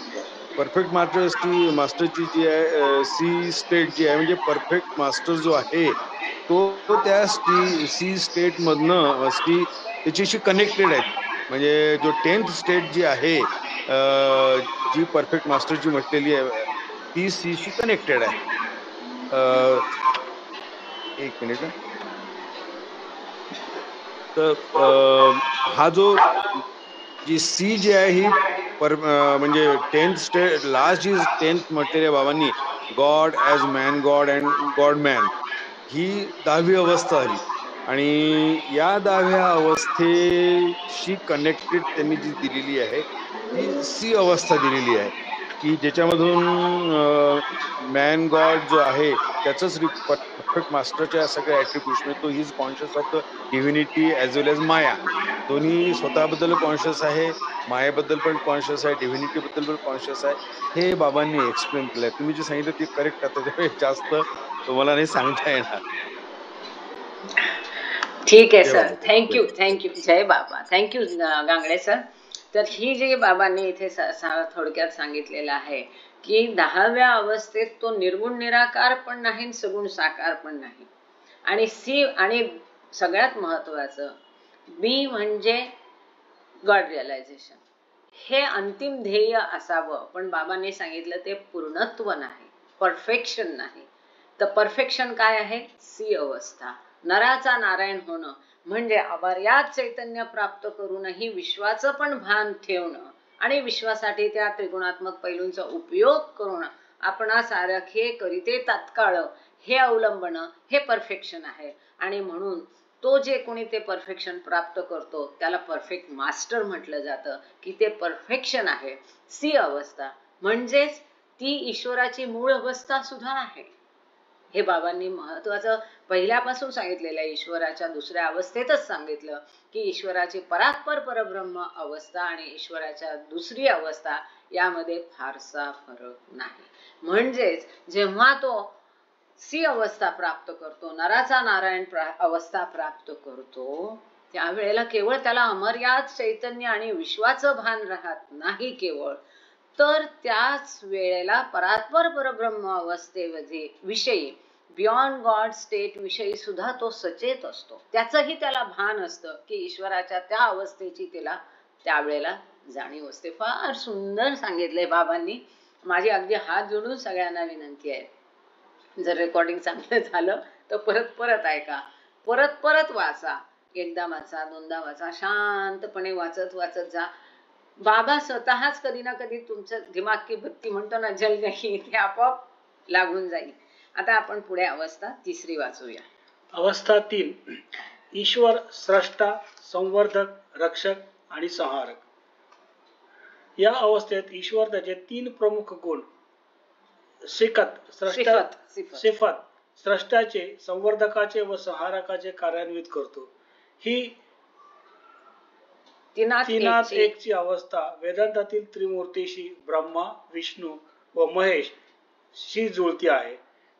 परफेक्ट मास्टरची जी आहे सी स्टेट जी आहे, म्हणजे परफेक्ट मास्टर जो आहे तो त्या सी स्टेट मधनं त्याच्याशी कनेक्टेड आहे. म्हणजे जो 10th स्टेट जी आहे जी परफेक्ट मास्टरची म्हटलेली आहे ती सी शी कनेक्टेड आहे. एक मिनिट. तर हा जो जी सी जी आहे ही म्हणजे 10th स्टेट, लास्ट जी 10th म्हटलेली आहे बाबांनी, God as man God and God man, ही 10वी अवस्था झाली. आणि या 10व्या अवस्थेशी कनेक्टेड त्यांनी जी दिलेली आहे ती सी अवस्था दिलेली आहे, की ज्याच्यामधून मॅन गॉड जो आहे त्याचंच परफेक्ट मास्टरच्या सगळ्या ऍट्रिब्यूट्स, म्हणजे तो he is conscious of the divinity as well as Maya. दोन्ही स्वतःबद्दल कॉन्शियस आहे, मायेबद्दल पण कॉन्शियस आहे, डिव्हिनिटी बद्दल पण कॉन्शियस आहे. हे बाबांनी एक्सप्लेन केलंय. तुम्ही जे सांगितलं ते करेक्ट आहे, त्याच्यामुळे जास्त तुम्हाला नाही सांगता येणार. ठीक आहे सर, थँक्यू. जय बाबा. Thank you Gangde sir. तर ही जी बाबांनी इथे थोडक्यात सांगितलेलं आहे की 10व्या अवस्थेत तो निर्गुण निराकार पण नाही, सगुण साकार पण नाही. आणि सी, आणि सगळ्यात महत्वाचं बी म्हणजे गॉड रिअलायझेशन, हे अंतिम ध्येय असावं. पण बाबांनी सांगितलं ते पूर्णत्व नाही, परफेक्शन नाही. तर परफेक्शन काय आहे? सी अवस्था, नराचा नारायण होणं, म्हणजे अमर्याद चैतन्य प्राप्त करूनही विश्वाचं पण भान ठेवणं आणि विश्वासाठी त्या त्रिगुणात्मक पैलूंचा उपयोग करून आपणा सारखे करीते तात्काळ हे अवलंबणं, हे परफेक्शन आहे. आणि म्हणून तो जे कोणी ते परफेक्शन प्राप्त करतो त्याला परफेक्ट मास्टर म्हटलं जातं, की ते परफेक्शन आहे. सी अवस्था म्हणजेच ती ईश्वराची मूळ अवस्था सुद्धा आहे. हे बाबांनी महत्वाचं पहिल्यापासून सांगितलेलं आहे. ईश्वराच्या दुसऱ्या अवस्थेतच सांगितलं की ईश्वराची परात्पर परब्रह्म अवस्था आणि ईश्वराच्या दुसरी अवस्था यामध्ये फारसा फरक नाही. म्हणजेच जेव्हा तो सी अवस्था प्राप्त करतो, नराचा नारायण अवस्था प्राप्त करतो, त्यावेळेला केवळ त्याला अमर्याद चैतन्य आणि विश्वाचं भान राहत नाही केवळ, तर त्याच वेळेला परात्पर परब्रह्म अवस्थेमध्ये विषयी, बियॉन्ड गॉड स्टेट विषयी सुद्धा तो सचेत असतो. त्याचंही त्याला भान असतं की ईश्वराच्या त्या अवस्थेची त्याला त्यावेळेला जाणीव असते. फार सुंदर सांगितलंय बाबांनी. माझी अगदी हात जोडून सगळ्यांना विनंती आहे, जर रेकॉर्डिंग चांगलं झालं तर परत ऐका, परत वाचा, एकदा वाचा, दोनदा वाचा, शांतपणे वाचत जा. बाबा स्वतःच कधी ना कधी तुमचं दिमाग की बत्ती म्हणतो ना, जल गई, ते आपोआप लागून जाईल. आता आपण पुढे अवस्था तिसरी वाचूया. अवस्था 3, ईश्वर स्रष्टा, संवर्धक, रक्षक आणि संहारक. या अवस्थेत ईश्वर त्याचे 3 प्रमुख गुण सिफत, स्रष्टाचे, संवर्धकाचे व संहारकाचे कार्यान्वित करतो. ही तीनात एकची अवस्था वेदांतातील त्रिमूर्तीशी, ब्रह्मा, विष्णू व महेश शी जुळती आहे,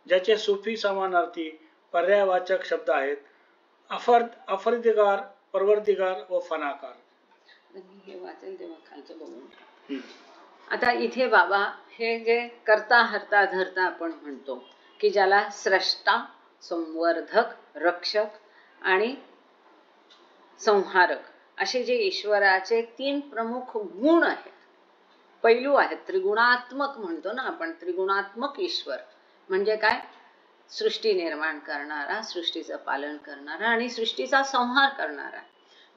ज्याचे सुफी समानार्थी पर्यायवाचक शब्द आहेत अफरदिगार, परवरदिगार व फनाकार. हे वाचेल तेव्हा खालचं बघून. आता इथे बाबा हे जे करता हरता धरता आपण म्हणतो की ज्याला स्रष्टा, संवर्धक, रक्षक आणि संहारक असे जे ईश्वराचे 3 प्रमुख गुण आहेत, पैलू आहेत, त्रिगुणात्मक म्हणतो ना आपण. त्रिगुणात्मक ईश्वर म्हणजे काय? सृष्टी निर्माण करणारा, सृष्टीचं पालन करणारा आणि सृष्टीचा संहार करणारा.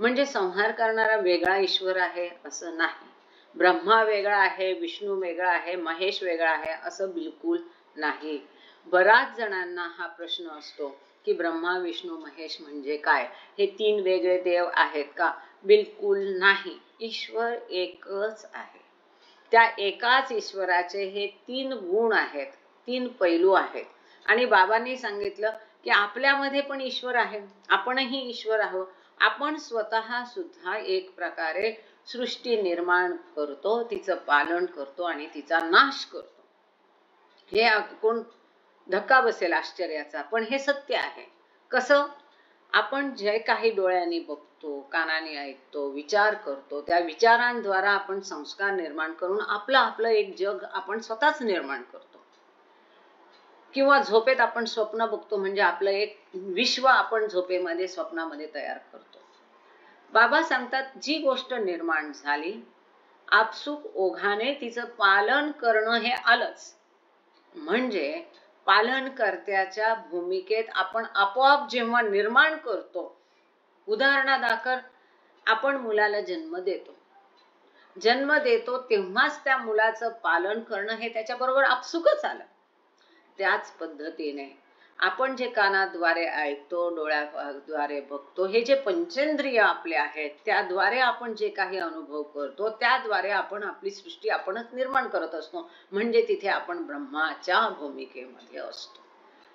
म्हणजे संहार करणारा वेगळा ईश्वर आहे असं नाही. ब्रह्मा वेगळा आहे, विष्णू वेगळा आहे, महेश वेगळा आहे असं बिलकुल नाही. बऱ्याच जणांना हा प्रश्न असतो की ब्रह्मा, विष्णू, महेश म्हणजे काय? हे 3 वेगळे देव आहेत का? बिलकुल नाही. ईश्वर एकच आहे. त्या एकाच ईश्वराचे हे 3 गुण आहेत, 3 पैलू आहेत. आणि बाबांनी सांगितलं की आपल्यामध्ये पण ईश्वर आहे, आपणही ईश्वर आहोत. आपण स्वतः सुद्धा एक प्रकारे सृष्टी निर्माण करतो, तिचं पालन करतो आणि तिचा नाश करतो. हे कोण धक्का बसेल आश्चर्याचा, पण हे सत्य आहे. कसं? आपण जे काही डोळ्यांनी बघतो, कानाने ऐकतो, विचार करतो, त्या विचारांद्वारा आपण संस्कार निर्माण करून आपलं एक जग आपण स्वतःच निर्माण करतो. किंवा झोपेत आपण स्वप्न बघतो, म्हणजे आपलं एक विश्व आपण झोपेमध्ये, स्वप्नामध्ये तयार करतो. बाबा सांगतात जी गोष्ट निर्माण झाली, आपसूक ओघाने तिचं पालन करणं हे आलंच. म्हणजे पालनकर्त्याच्या भूमिकेत आपण आपोआप जेव्हा निर्माण करतो, उदाहरणादाखल आपण मुलाला जन्म देतो तेव्हाच त्या मुलाचं पालन करणं हे त्याच्याबरोबर आपसूकच आलं. त्याच पद्धतीने आपण जे कानाद्वारे ऐकतो, डोळ्याद्वारे बघतो, हे जे पंचेंद्रिय आपले आहेत, त्याद्वारे आपण जे काही अनुभव करतो, त्याद्वारे आपण आपली सृष्टी आपणच निर्माण करत असतो. म्हणजे तिथे आपण ब्रह्माच्या भूमिकेमध्ये असतो.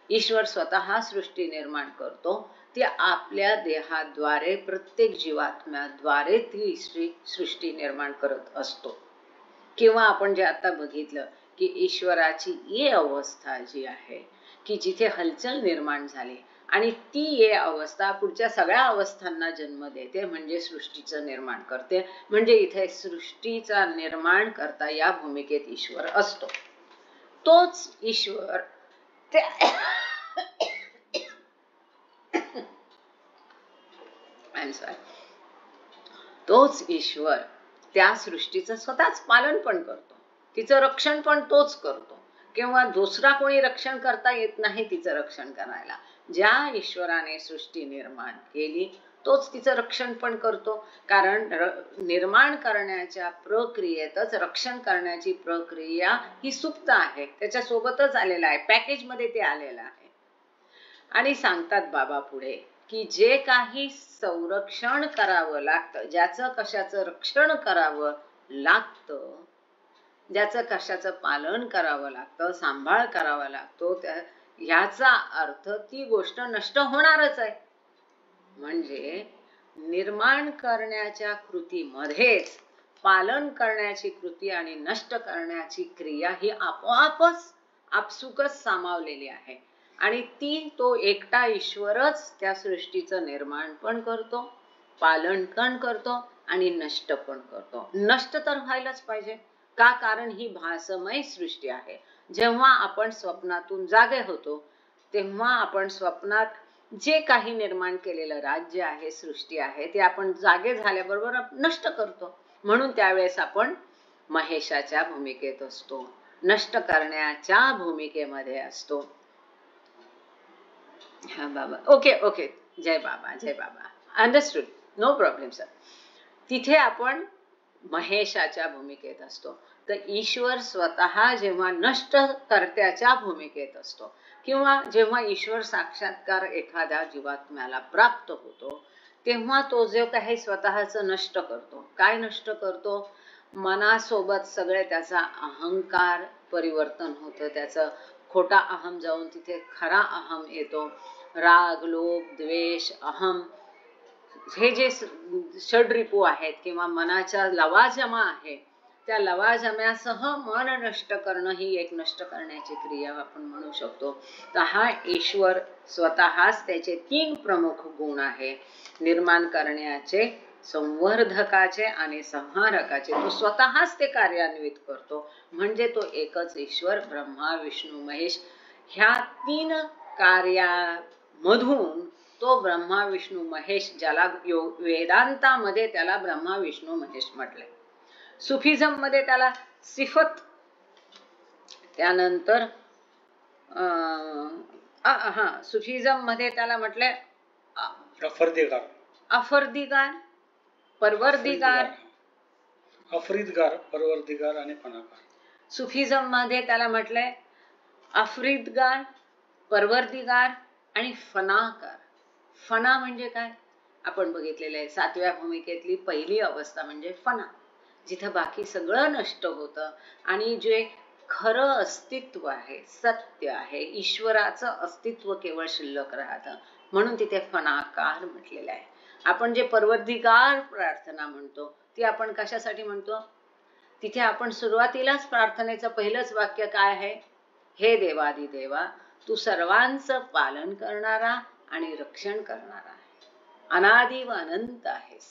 ईश्वर स्वतः सृष्टी निर्माण करतो, ती आपल्या देहाद्वारे, प्रत्येक जीवात्म्याद्वारे ती सृष्टी निर्माण करत असतो. किंवा आपण जे आता बघितलं की ईश्वराची ये अवस्था जी आहे की जिथे हलचल निर्माण झाली आणि ती ये अवस्था पुढच्या सगळ्या अवस्थांना जन्म देते, म्हणजे सृष्टीचं निर्माण करते. म्हणजे इथे सृष्टीचा निर्माण करता या भूमिकेत ईश्वर असतो. तोच ईश्वर तोच ईश्वर त्या सृष्टीचं स्वतःच पालन पण करतो, तिचं रक्षण पण तोच करतो. किंवा दुसरा कोणी रक्षण करता येत नाही तिचं रक्षण करायला. ज्या ईश्वराने सृष्टी निर्माण केली तोच तिचं रक्षण पण करतो. कारण निर्माण करण्याच्या प्रक्रियेतच रक्षण करण्याची प्रक्रिया ही सुप्त आहे, त्याच्यासोबतच आलेला आहे, पॅकेज मध्ये ते आलेलं आहे. आणि सांगतात बाबा पुढे की जे काही संरक्षण करावं लागतं, ज्याचं कशाचं रक्षण करावं लागतं, ज्याचं कशाचं पालन करावं लागतं, सांभाळ करावा लागतो, ह्याचा अर्थ ती गोष्ट नष्ट होणारच आहे. म्हणजे निर्माण करण्याच्या कृतीमध्येच पालन करण्याची कृती आणि नष्ट करण्याची क्रिया ही आपोआपच आपसुकच सामावलेली आहे. आणि तो एकटा ईश्वरच त्या सृष्टीचं निर्माण पण करतो, पालन पण करतो आणि नष्ट पण करतो. नष्ट तर व्हायलाच पाहिजे का? कारण ही भासमय सृष्टी आहे. जेव्हा आपण स्वप्नातून जागे होतो तेव्हा आपण स्वप्नात जे काही निर्माण केलेलं राज्य आहे, सृष्टी आहे, ते आपण जागे झाल्याबरोबर नष्ट करतो. म्हणून त्यावेळेस आपण महेशाच्या भूमिकेत असतो, नष्ट करण्याच्या भूमिकेमध्ये असतो. हा बाबा, ओके, जय बाबा, अंडरस्टूड, नो प्रॉब्लेम सर. तिथे आपण महेशाच्या भूमिकेत असतो. तर ईश्वर स्वतः जेव्हा नष्ट कर्त्याच्या भूमिकेत असतो किंवा जेव्हा ईश्वर साक्षात्कार एखाद्या जीवात्म्याला प्राप्त होतो तेव्हा तो जो काही स्वतःचं नष्ट करतो. काय नष्ट करतो? मनासोबत सगळे त्याचा अहंकार परिवर्तन होतं, त्याचं खोटा अहम जाऊन तिथे खरा अहम येतो. राग, लोभ, द्वेष, अहम हे जे षड्रिपू आहेत किंवा मनाच्या लवाजमा आहे त्या लवाजम्यासह मन नष्ट करणं ही एक नष्ट करण्याची क्रिया आपण म्हणू शकतो. तर हा ईश्वर स्वतःच त्याचे 3 प्रमुख गुण आहे, निर्माण करण्याचे, संवर्धकाचे आणि संहारकाचे. तो स्वतःच ते कार्यान्वित करतो. म्हणजे तो एकच ईश्वर ब्रह्मा विष्णू महेश ह्या 3 कार्यामधून तो ब्रह्मा विष्णू महेश, ज्याला वेदांतामध्ये त्याला ब्रह्मा विष्णू महेश म्हटले. सुफिझम मध्ये त्याला सिफत, त्यानंतर सुफिझम मध्ये त्याला म्हटले अफरदिगार, परवरदिगार, अफरीदगार, परवरदिगार आणि फनाकार. सुफिझम मध्ये त्याला म्हटले अफरीदगार, परवरदिगार आणि फनाकार. फना म्हणजे काय आपण बघितलेलं आहे. 7व्या भूमिकेतली पहिली अवस्था म्हणजे फना, जिथं बाकी सगळं नष्ट होतं आणि जे खरं अस्तित्व आहे, सत्य आहे, ईश्वराचं अस्तित्व केवळ शिल्लक राहतं. म्हणून तिथे फनाकार म्हटलेलं आहे. आपण जे परवरदिगार प्रार्थना म्हणतो ती आपण कशासाठी म्हणतो? तिथे आपण सुरुवातीलाच प्रार्थनेचं पहिलंच वाक्य काय आहे? हे देवादिदेवा, तू सर्वांचं पालन करणारा आणि रक्षण करणारा आहे, अनादि व अनंत आहेस.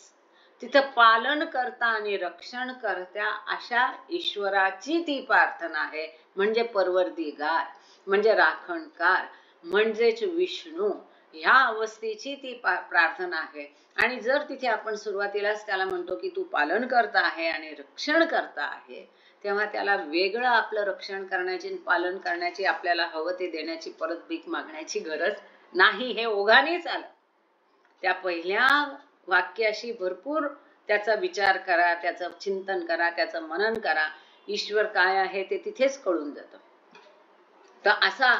तिथं पालन करता आणि रक्षण करत्या अशा ईश्वराची ती प्रार्थना आहे. म्हणजे परवरदिगार म्हणजे राखणकार, म्हणजेच विष्णू, ह्या अवस्थेची ती प्रार्थना आहे. आणि जर तिथे आपण सुरुवातीलाच त्याला म्हणतो की तू पालन करता आहे आणि रक्षण करता आहे, तेव्हा त्याला वेगळं आपलं रक्षण करण्याची, पालन करण्याची, आपल्याला हवं ते देण्याची, परत भीक मागण्याची गरज नाही. हे ओघानेच आलं. त्या पहिल्या वाक्याशी भरपूर त्याचा विचार करा, त्याचं चिंतन करा, त्याचं मनन करा. ईश्वर काय आहे ते तिथेच कळून जातं. तर असा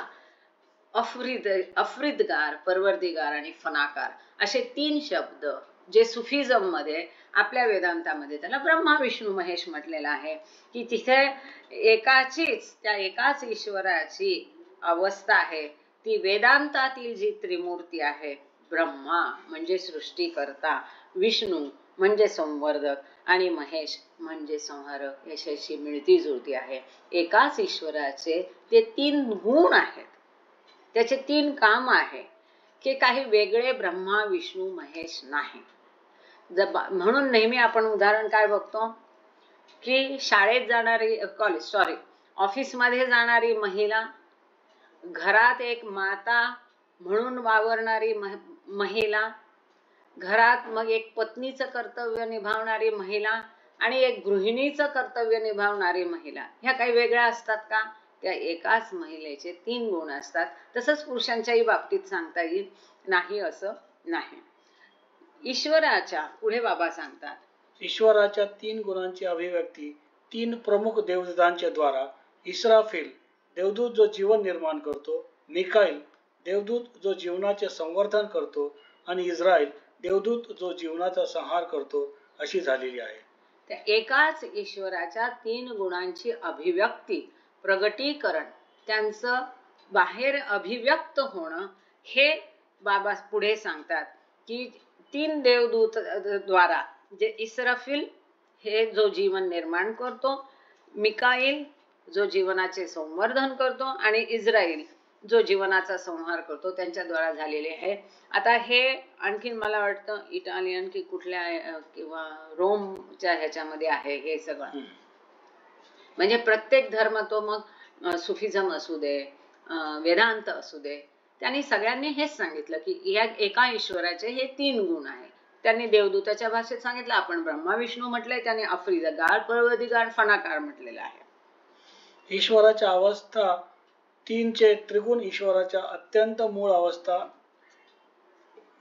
अफरीदगार, परवरदिगार आणि फनाकार असे 3 शब्द जे सुफिझम मध्ये, आपल्या वेदांतामध्ये त्याला ब्रह्मा विष्णू महेश म्हटलेलं आहे. की तिथे त्या एकाच ईश्वराची अवस्था आहे. ती वेदांतातील जी त्रिमूर्ती आहे, ब्रह्मा म्हणजे सृष्टीकर्ता, विष्णू म्हणजे संवर्धक आणि महेश म्हणजे संहारक, याच्याशी मिळती जुळती आहे. एकाच ईश्वराचे ते 3 गुण आहेत, त्याचे 3 काम आहे की काही वेगळे ब्रह्मा विष्णू महेश नाही. म्हणून नेहमी आपण उदाहरण काय बघतो की शाळेत जाणारी, ऑफिसमध्ये जाणारी महिला, घरात एक माता म्हणून वावरणारी महिला, घरात मग एक पत्नीचं कर्तव्य निभावणारी महिला आणि एक गृहिणीचं कर्तव्य निभावणारी महिला, ह्या काही वेगळ्या असतात का? त्या एकाच महिलेचे 3 गुण असतात. तसंच पुरुषांच्याही बाबतीत सांगता येईल नाही असं नाही. ईश्वराच्या पुढे बाबा सांगतात, ईश्वराच्या 3 गुणांची अभिव्यक्ती 3 प्रमुख देवदूतांच्या द्वारा, इस्राफिल देवदूत जो जीवन निर्माण करतो, मिकाईल देवदूत जो जीवनाचे संवर्धन करतो आणि इस्रायल देवदूत जो जीवनाचा संहार करतो, अशी झालेली आहे. त्या एकाच ईश्वराच्या 3 गुणांची अभिव्यक्ती, प्रगटीकरण, त्यांचं बाहेर अभिव्यक्त होणं, हे बाबा पुढे सांगतात की 3 देवदूत द्वारा, जे इस्राफिल हे जो जीवन निर्माण करतो, मिकाईल जो जीवनाचे संवर्धन करतो आणि इस्राईल जो जीवनाचा संहार करतो, त्यांच्याद्वारा झालेले आहे. आता हे आणखीन मला वाटतं इटालियन की कुठल्या किंवा रोमच्या ह्याच्यामध्ये आहे हे सगळं. म्हणजे प्रत्येक धर्म, तो मग सुफिझम असू दे, वेदांत असू दे, त्यांनी सगळ्यांनी हेच सांगितलं की या एका ईश्वराचे हे 3 गुण आहेत. त्यांनी देवदूताच्या भाषेत सांगितलं, आपण ब्रह्मा विष्णू म्हटलंय, त्यांनी अफरीदगार, परवरदिगार, फनाकार म्हटलेलं आहे. ईश्वराच्या अवस्था 3 चे त्रिगुण ईश्वराच्या अत्यंत मूळ अवस्था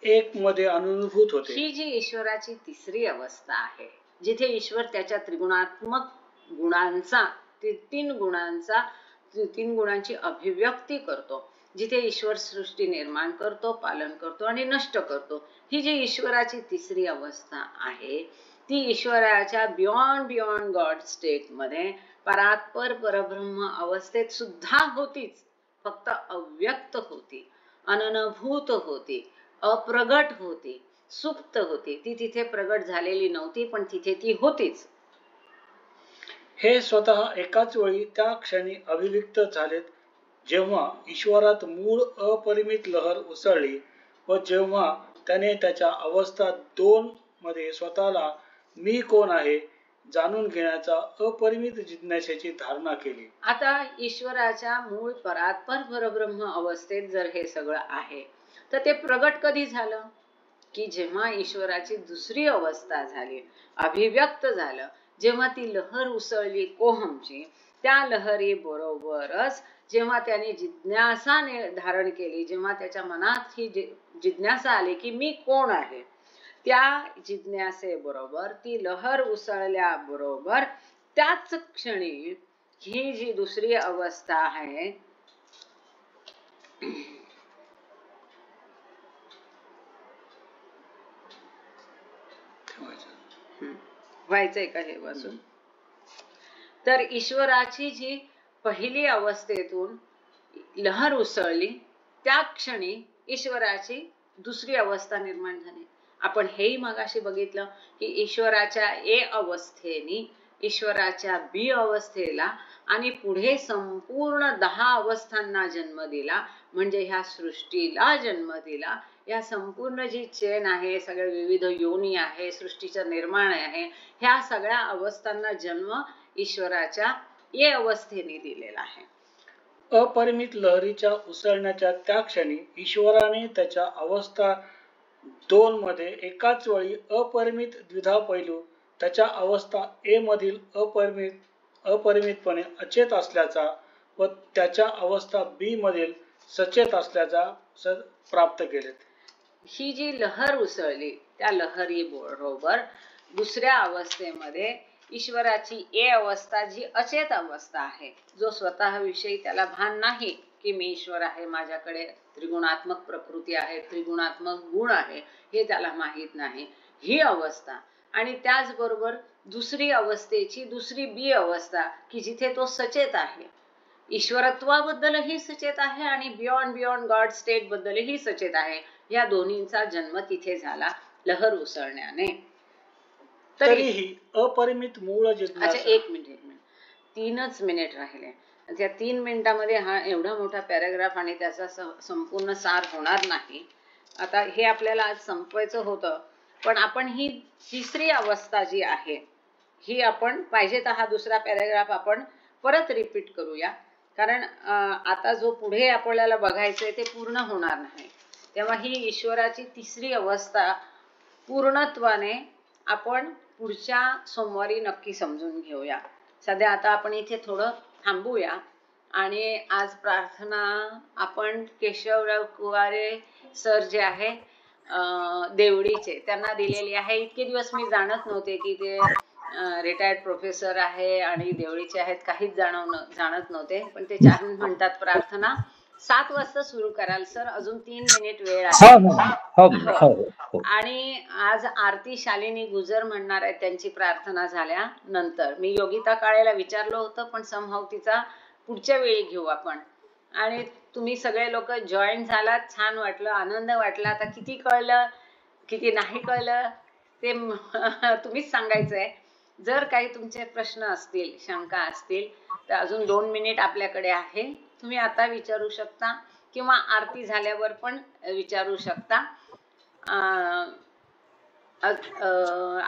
1 मध्ये अनुभूत होते. ही जी ईश्वराची 3री अवस्था आहे, जिथे ईश्वर त्याच्या त्रिगुणात्मक गुणांचा, 3 गुणांची अभिव्यक्ती करतो, जिथे ईश्वर सृष्टी निर्माण करतो, पालन करतो आणि नष्ट करतो. ही जी ईश्वराची 3री अवस्था आहे, ती ईश्वराच्या बियॉन्ड गॉड स्टेट मध्ये, परात्पर परब्रह्म अवस्थेत सुद्धा होतीच, फक्त अव्यक्त होती, अननुभूत होती, अप्रगट होती, सुप्त होती. ती तिथे प्रगट झालेली नव्हती, पण तिथे ती होतीच. हे स्वतः एकाच वेळी त्या क्षणी अभिव्यक्त झालेत जेव्हा ईश्वरात मूळ अपरिमित लहर उसळली व जेव्हा त्याने त्याच्या अवस्था 2 मध्ये स्वतःला मी कोण आहे जाणून घेण्याचा अपरिमित जिज्ञासेची धारणा केली. आता ईश्वराच्या मूळ परात्पर परब्रह्म अवस्थेत जर हे सगळं आहे तर ते प्रगट कधी झालं की जेव्हा ईश्वराची दुसरी अवस्था झाली, अभिव्यक्त झालं, जेव्हा ती लहर उसळली कोहमची, त्या लहरी बरोबरच जेव्हा त्याने जिज्ञासा धारण केली, जेव्हा त्याच्या मनात ही जिज्ञासा आली की मी कोण आहे, त्या जिज्ञासेबरोबर ती लहर उसळल्या बरोबर त्याच क्षणी ही जी दुसरी अवस्था आहे व्हायचंय का हे वाचून? तर ईश्वराची जी पहिली अवस्थेतून लहर उसळली त्या क्षणी ईश्वराची दुसरी अवस्था निर्माण झाली. आपण हेही मगाशी बघितलं की ईश्वराच्या ए अवस्थेने ईश्वराच्या बी अवस्थेला आणि पुढे संपूर्ण 10 अवस्थांना जन्म दिला, म्हणजे ह्या सृष्टीला जन्म दिला. या संपूर्ण जी चेन आहे, सगळे विविध योनी आहे, सृष्टीचं निर्माण आहे, ह्या सगळ्या अवस्थांना जन्म ईश्वराच्या ए अवस्थेने दिलेला आहे. अपरिमित लहरीच्या उसळण्याच्या त्या क्षणी ईश्वराने त्याच्या अवस्था 2 मध्ये एकाच वेळी अपरिमित द्विधा पैलू त्याच्या अवस्था ए मधील अपरिमितपणे अचेत असल्याचा व त्याच्या अवस्था बी मधील सचेत असल्याचा प्राप्त केलेत. ही जी लहर उसळली त्या लहरी बरोबर दुसऱ्या अवस्थेमध्ये ईश्वराची ए अवस्था जी अचेत अवस्था आहे, जो स्वतःविषयी त्याला भान नाही की मी ईश्वर आहे, माझ्याकडे त्रिगुणात्मक प्रकृती आहे, त्रिगुणात्मक गुण आहे, हे त्याला माहीत नाही, ही अवस्था. आणि त्याचबरोबर दुसरी अवस्थेची दुसरी बी अवस्था की जिथे तो सचेत आहे, ईश्वरत्वाबद्दलही सचेत आहे आणि बियॉन्ड गॉड स्टेट बद्दलही सचेत आहे. या दोन्हींचा जन्म तिथे झाला लहर उसळण्याने. तरीही अपरिमित मूळ जिज्ञासा. अच्छा, एक मिनिट 3च मिनिट राहिले. त्या 3 मिनिटांमध्ये हा एवढा मोठा पॅराग्राफ आणि त्याचा संपूर्ण सार होणार नाही. आता हे आपल्याला आज संपवायचं होतं, पण आपण ही तिसरी अवस्था जी आहे ही आपण पाहिजे तर हा दुसरा पॅराग्राफ आपण परत रिपीट करूया, कारण आता जो पुढे आपल्याला बघायचंय ते पूर्ण होणार नाही. तेव्हा ही ईश्वराची तिसरी अवस्था पूर्णत्वाने आपण पुढच्या सोमवारी नक्की समजून घेऊया. सध्या आता आपण इथे थोडं थांबूया आणि आज प्रार्थना आपण केशवराव कुवारे सर जे आहे देवडीचे त्यांना दिलेली आहे. इतके दिवस मी जाणत नव्हते की ते रिटायर्ड प्रोफेसर आहे आणि देवळीचे आहेत, काहीच जाणत नव्हते. पण ते म्हणतात प्रार्थना 7 वाजता सुरू कराल सर, अजून 3 मिनिट वेळ आहे. आणि आज आरती शालिनी गुजर म्हणणार आहे, त्यांची प्रार्थना झाल्यानंतर. मी योगिता काळेला विचारलं होतं पण समहाव तिचा पुढच्या वेळी घेऊ आपण. आणि तुम्ही सगळे लोक जॉईन झालात, छान वाटलं, आनंद वाटला. आता किती कळलं किती नाही कळलं ते तुम्हीच सांगायचंय. जर काही तुमचे प्रश्न असतील, शंका असतील तर अजून 2 मिनिट आपल्याकडे आहे, तुम्ही आता विचारू शकता किंवा आरती झाल्यावर पण विचारू शकता.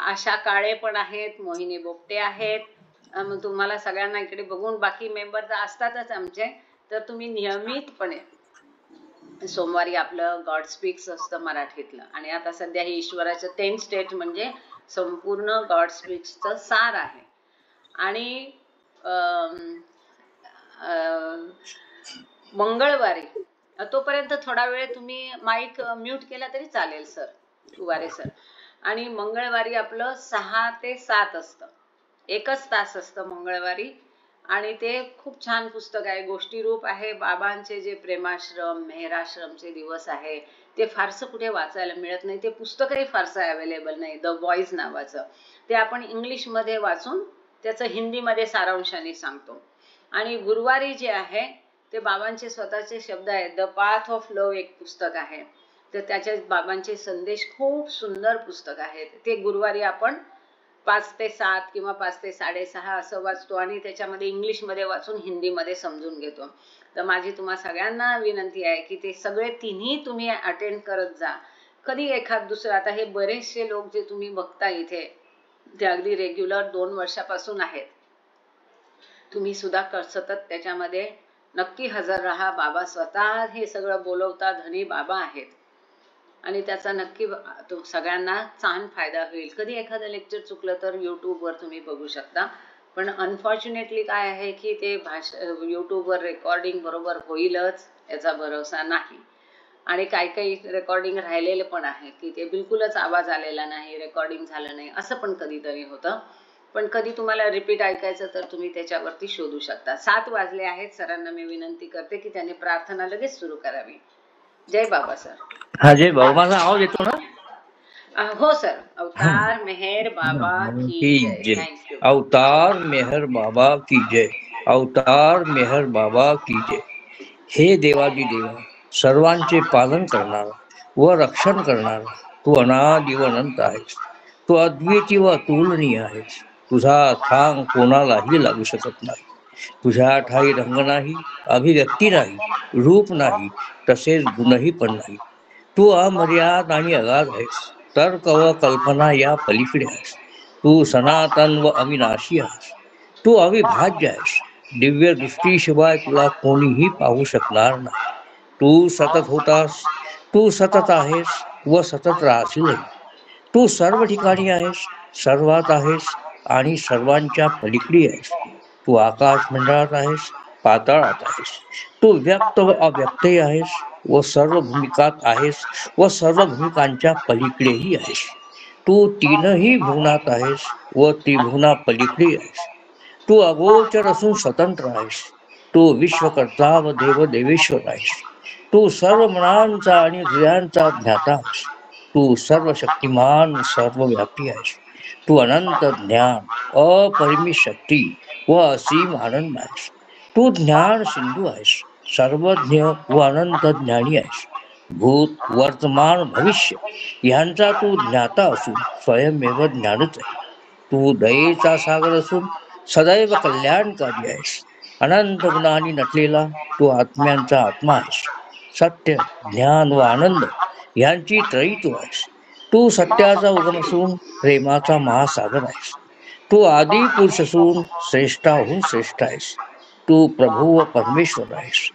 आशा काळे पण आहेत, मोहिनी बोपटे आहेत. मग तुम्हाला सगळ्यांना इकडे बघून बाकी मेंबर तर असतातच आमचे, तर तुम्ही नियमितपणे सोमवारी आपलं गॉड स्पीक्स असतं मराठीतलं. आणि आता सध्या हे ईश्वराचं 10 स्टेट म्हणजे संपूर्ण गॉड स्पीक्सचं सार आहे. आणि मंगळवारी तोपर्यंत थोडा वेळ तुम्ही माईक म्यूट केला तरी चालेल सर, कुवारे सर. आणि मंगळवारी आपलं 6 ते 7 असतं, 1च तास असतं मंगळवारी. आणि ते खूप छान पुस्तक आहे, गोष्टी रूप आहे. बाबांचे जे प्रेमाश्रम मेहराश्रमचे दिवस आहे ते फारसं कुठे वाचायला मिळत नाही. ते पुस्तकही फारसं अवेलेबल नाही, द व्हॉइस नावाचं. ते आपण इंग्लिशमध्ये वाचून त्याचं हिंदीमध्ये सारांशाने सांगतो. आणि गुरुवारी जे आहे ते बाबांचे स्वतःचे शब्द आहेत, द पाथ ऑफ लव्ह एक पुस्तक आहे. तर त्याच्या बाबांचे संदेश खूप सुंदर पुस्तक आहेत. ते गुरुवारी आपण 5 ते 7 किंवा 5 ते 6:30 असं वाचतो आणि त्याच्यामध्ये इंग्लिशमध्ये वाचून हिंदीमध्ये समजून घेतो. तर माझी तुम्हा सगळ्यांना विनंती आहे की ते सगळे तिन्ही तुम्ही अटेंड करत जा. कधी एखाद दुसरं, आता हे बरेचसे लोक जे तुम्ही बघता इथे ते अगदी रेग्युलर 2 वर्षापासून आहेत. तुम्ही सुद्धा सतत त्याच्यामध्ये नक्की हजर राहा. बाबा स्वतः हे सगळं बोलवता, धनी बाबा आहेत आणि त्याचा नक्की सगळ्यांना छान फायदा होईल. कधी एखादं लेक्चर चुकलं तर यूट्यूबवर तुम्ही बघू शकता, पण अनफॉर्च्युनेटली काय आहे की ते यूट्यूबवर रेकॉर्डिंग बरोबर होईलच याचा भरोसा नाही. आणि काही रेकॉर्डिंग राहिलेले पण आहे की ते बिलकुलच आवाज आलेला नाही, रेकॉर्डिंग झालं नाही, असं पण कधीतरी होतं. पण कधी तुम्हाला रिपीट ऐकायचं तर तुम्ही त्याच्यावरती शोधू शकता. 7 वाजले आहेत. सरांना मी विनंती करते की त्यांनी प्रार्थना लगेच सुरू करावी. जय बाबा सर. हा जय बाबा. माझा आवाज येतो ना? हो सर. अवतार मेहर बाबा की जय. थँक्यू. अवतार मेहर बाबा की जय. अवतार मेहर बाबा की जय. हे देवादी देवा, सर्वांचे पालन करणारा व रक्षण करणारा तू अनादि व अनंत आहेस. तू अद्वितीय व अतुलनीय आहेस. तुझा थांग कोणालाही लागू शकत नाही. तुझ्या ठाई रंग नाही, अभिव्यक्ती नाही, रूप नाही, तसेच गुणही पण नाही. तू अमर्याद आणि अगाध आहेस. तर्क व कल्पना या पलीकडे आहेस. तू सनातन व अविनाशी आहेस. तू अविभाज्य आहेस. दिव्य दृष्टीशिवाय तुला कोणीही पाहू शकणार नाही. तू सतत होतास, तू सतत आहेस व सतत राहशीलही. तू सर्व ठिकाणी आहेस, सर्वात आहेस आणि सर्वांच्या पलीकडे आहेस. तू आकाश मंडळात आहेस, पाताळात आहेस. तू व्यक्त व अव्यक्तही आहेस व सर्व भूमिकात आहेस व सर्व भूमिकांच्या पलीकडेही आहेस. तू तीनही भुवनात आहेस व त्रिभुवना पलीकडे आहेस. तू अगोचर असून स्वतंत्र आहेस. तू विश्वकर्ता व देवदेवेश्वर आहेस. तू सर्व मनांचा आणि हृदयांचा ज्ञाता आहेस. तू सर्व शक्तिमान व सर्वव्यापी आहेस. तू अनंत ज्ञान, अपरिमित शक्ती व असीम आनंद आहेस. तू ज्ञान सिंधू आहेस. सर्वज्ञ व अनंत ज्ञानी आहेस. भूत, वर्तमान, भविष्य यांचा तू ज्ञाता असून स्वयंमेव ज्ञानच आहे. तू दयेचा सागर असून सदैव कल्याणकारी आहेस. अनंत गुणांनी नटलेला तू आत्म्यांचा आत्मा आहेस. सत्य, ज्ञान व आनंद यांची त्रयी तू आहेस. तू सत्याचा उगम असून प्रेमाचा महासागर आहेस. तू आदी पुरुष असून श्रेष्ठाहून श्रेष्ठ आहेस. तू प्रभू व परमेश्वर आहेस.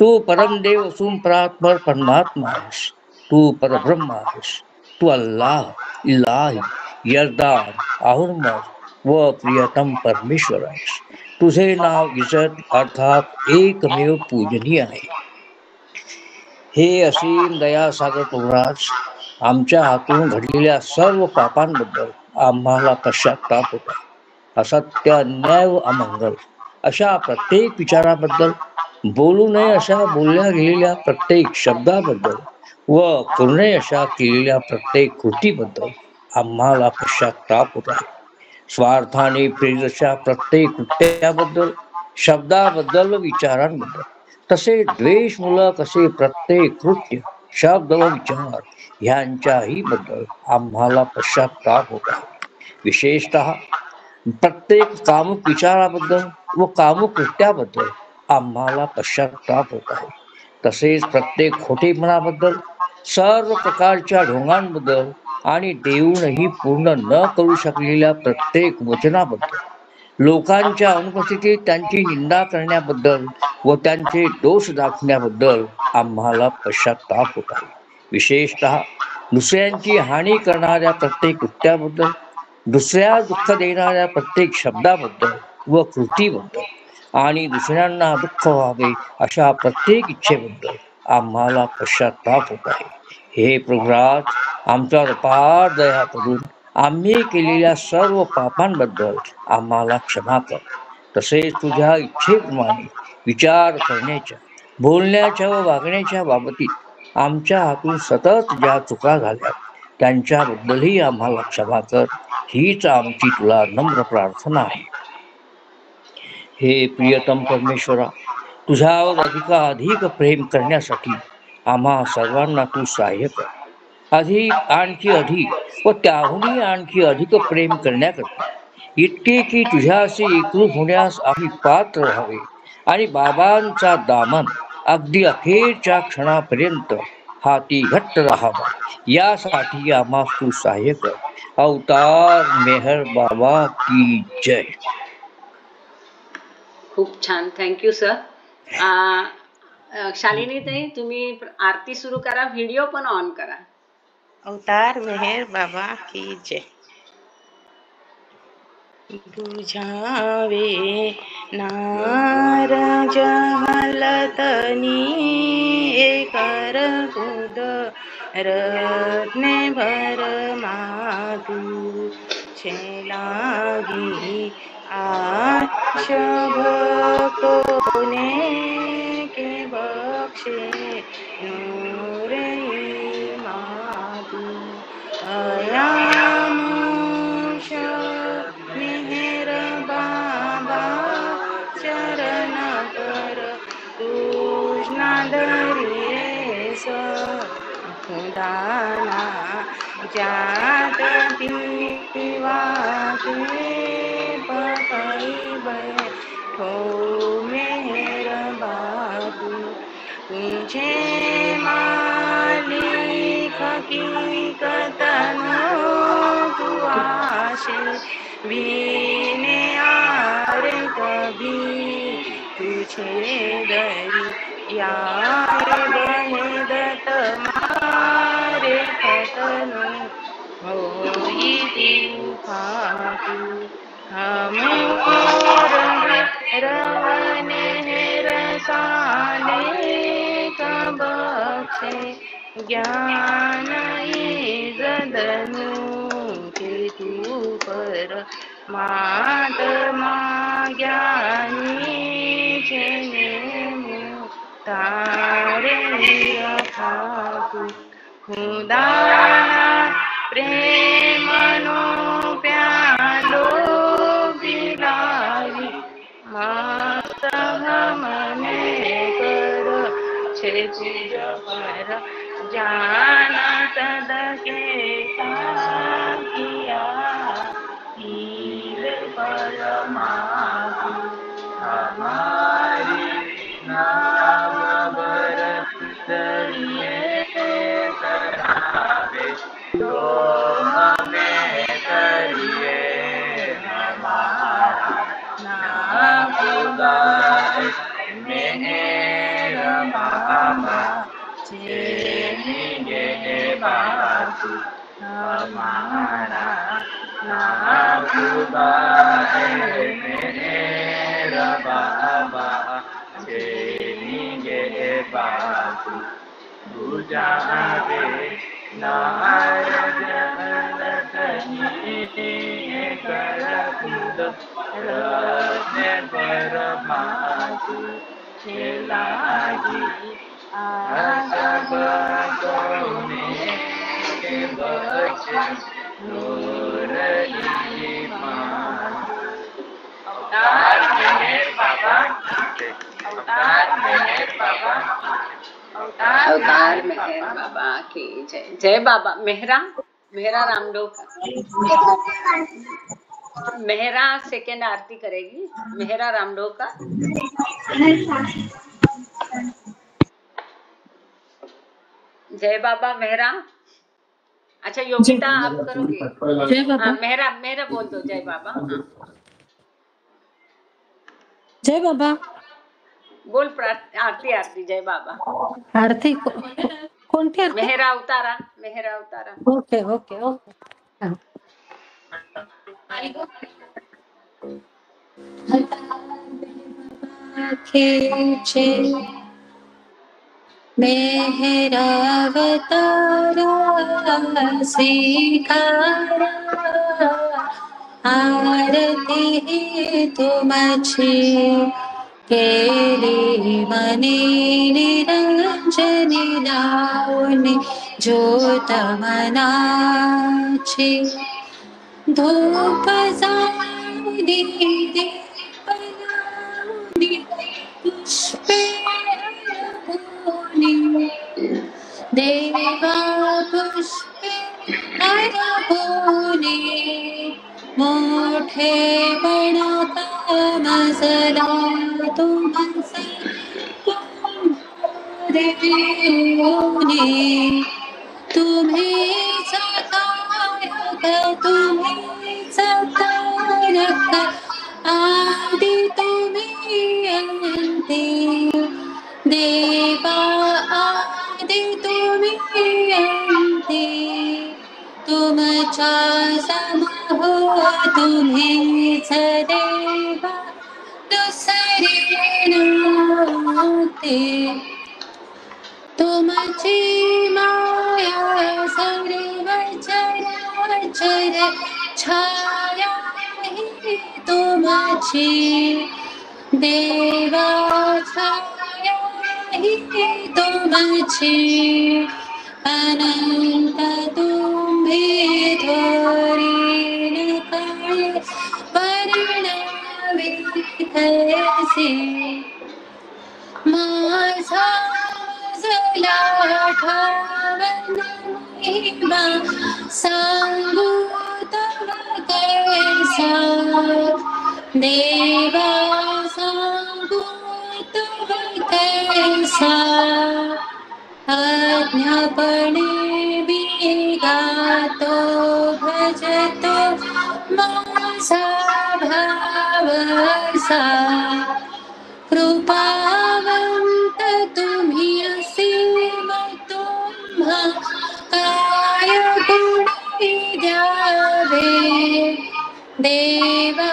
तू परमदेव असून परात्पर परमात्मा आहेस. तू परब्रह्म आहेस. तू अल्लाह, इलाही, यरदान, अहुरमर व प्रियतम परमेश्वर आहेस. तुझे नाव इज्जत अर्थात एकमेव पूजनीय आहे. हे असीम दयासागर प्रभुराज, आमच्या हातून घडलेल्या सर्व पापांबद्दल आम्हाला पश्चाताप होत आहे. असत्य, अन्याय व अमंगल अशा प्रत्येक विचाराबद्दल, बोलू नये अशा बोलल्या गेलेल्या प्रत्येक शब्दाबद्दल व करू नये अशा केलेल्या प्रत्येक कृतीबद्दल आम्हाला पश्चाताप होत आहे. स्वार्थाने प्रेरित अशा प्रत्येक कृत्याबद्दल, शब्दाबद्दल व विचारांबद्दल, तसे द्वेषमूलक असे प्रत्येक कृत्य, शब्द व विचार ह्यांच्याही बद्दल आम्हाला पश्चाताप होत आहे. विशेषतः प्रत्येक कामुक विचाराबद्दल व कामुक कृत्याबद्दल आम्हाला पश्चाताप होत आहे. तसेच प्रत्येक खोटेपणाबद्दल, सर्व प्रकारच्या ढोंगांबद्दल आणि देऊनही पूर्ण न करू शकलेल्या प्रत्येक वचनाबद्दल, लोकांच्या अनुपस्थितीत त्यांची निंदा करण्याबद्दल व त्यांचे दोष दाखवण्याबद्दल आम्हाला पश्चाताप होत आहे. विशेषतः दुसऱ्यांची हानी करणाऱ्या प्रत्येक कृत्याबद्दल, दुसऱ्या दुःख देणाऱ्या प्रत्येक शब्दाबद्दल व कृतीबद्दल आणि दुसऱ्यांना दुःख व्हावे अशा प्रत्येक इच्छेबद्दल आम्हाला पश्चाताप होत आहे. हे प्रभुराज, आमच्यावर अपार दया करून आम्ही केलेल्या सर्व पापांबद्दल आम्हाला क्षमा कर. तसेच तुझ्या इच्छेप्रमाणे विचार करण्याच्या, बोलण्याच्या व वागण्याच्या बाबतीत आमच्या हातून सतत ज्या चुका झाल्या त्यांच्याबद्दलही आम्हाला क्षमा कर. हीच आमची तुला नम्र प्रार्थना आहे. हे प्रियतम परमेश्वरा, तुझ्यावर अधिकाधिक प्रेम करण्यासाठी आम्हा सर्वांना तू सहाय्य कर. अधिक आणखी अधिक व त्याहूनही आणखी अधिक प्रेम करण्याकरता, इतके की तुझ्याशी एकरूप होण्यास आम्ही पात्र व्हावे आणि बाबांचा दामन अगदी अखेरच्या क्षणापर्यंत हाती घट्ट राहावा, यासाठी आम्हास तू सहाय्य कर. अवतार मेहर बाबा की जय. खूप छान, थँक्यू सर. शालिनी ताई, तुम्ही आरती सुरू करा, व्हिडिओ पण ऑन करा. अवतार मेहर बाबा की जय. बुझावे नारज हलतनी एकर खुद रत्ने भर मातू छेलागी आश भक्तोने के बक्षे नूरे मातू अयामुष मेहर बाबा चरण कर कृष्णा धरिये खुदाना जात दिवा के पकई बैठो मेहर बाबू तुझे मालिक हकीकतन तू आशे बीने आरे कभी तुझे दरी यार बहेदत मारे खतन होई तू खातू हमोर रवने रसाले कबक्षे ज्ञान जदनु के तू पर मातमा ज्ञानी छेने तारे रखातु खुदा प्रेमनो प्यालो बिलावी मात हमने कर छे तुझ पर जाना तद के किया ईद परमातु हमारी नाम बरतरिए करावे तो हमें करिए हमारा नाम खुदाए मेरा बाबा चेलिए बाबू हमारा नाम खुदाए मेरा बाबा चेलिए बाबू बुझावे नारद हलतनी कर खुद रत्ने परमातु छेलागी आश भक्तोने के बक्षे नूर ईमान. अवतार मेहर बाबा की जय. अवतार मेहर बाबा अवतार मेहर बाबा की जय. जय बाबा. मेहरा रामडोका. मेहरा सेकेंड आरती करेगी. मेहरा रामडोका. जय बाबा. मेहरा. अच्छा योगिता आप करोगे. जय बाबा. हाँ मेहरा बोल दो. जय बाबा. हाँ. जय बाबा. बोल आरती. जय बाबा. आरती कोणती आरती? मेहरा अवतारा. Okay okay okay. मेहरावतारा स्वीकारा आरती तुमची केली मने निरंजनी लावणी ज्योत मनाची धूप जाळी दीप लावणी पुष्पे अर्पणी देवा पूज पुष्पे हरभूने मोठेपणा कामसला तुमचे देऊने तुम्हीच कारक तुम्हीच कारक आदि तुम्ही अंते देवा आदि तुम्ही अंते तुमच्या समूह तुम्हीच देवा दुसरे नव्हते तुमची माया सर्व चराचर छाया ही तुमची देवा छाया ही तुमची अनंत तुम्ही थोरी काळे वर्णावे कैसे माझा जला ठावन महिमा सांगू तव कैसा देवा सांगू तव कैसा अज्ञापणे मी गातो भजतो माझा भावसा कृपावंत तुम्ही असीम तुम्हा काय गुणी द्यावे देवा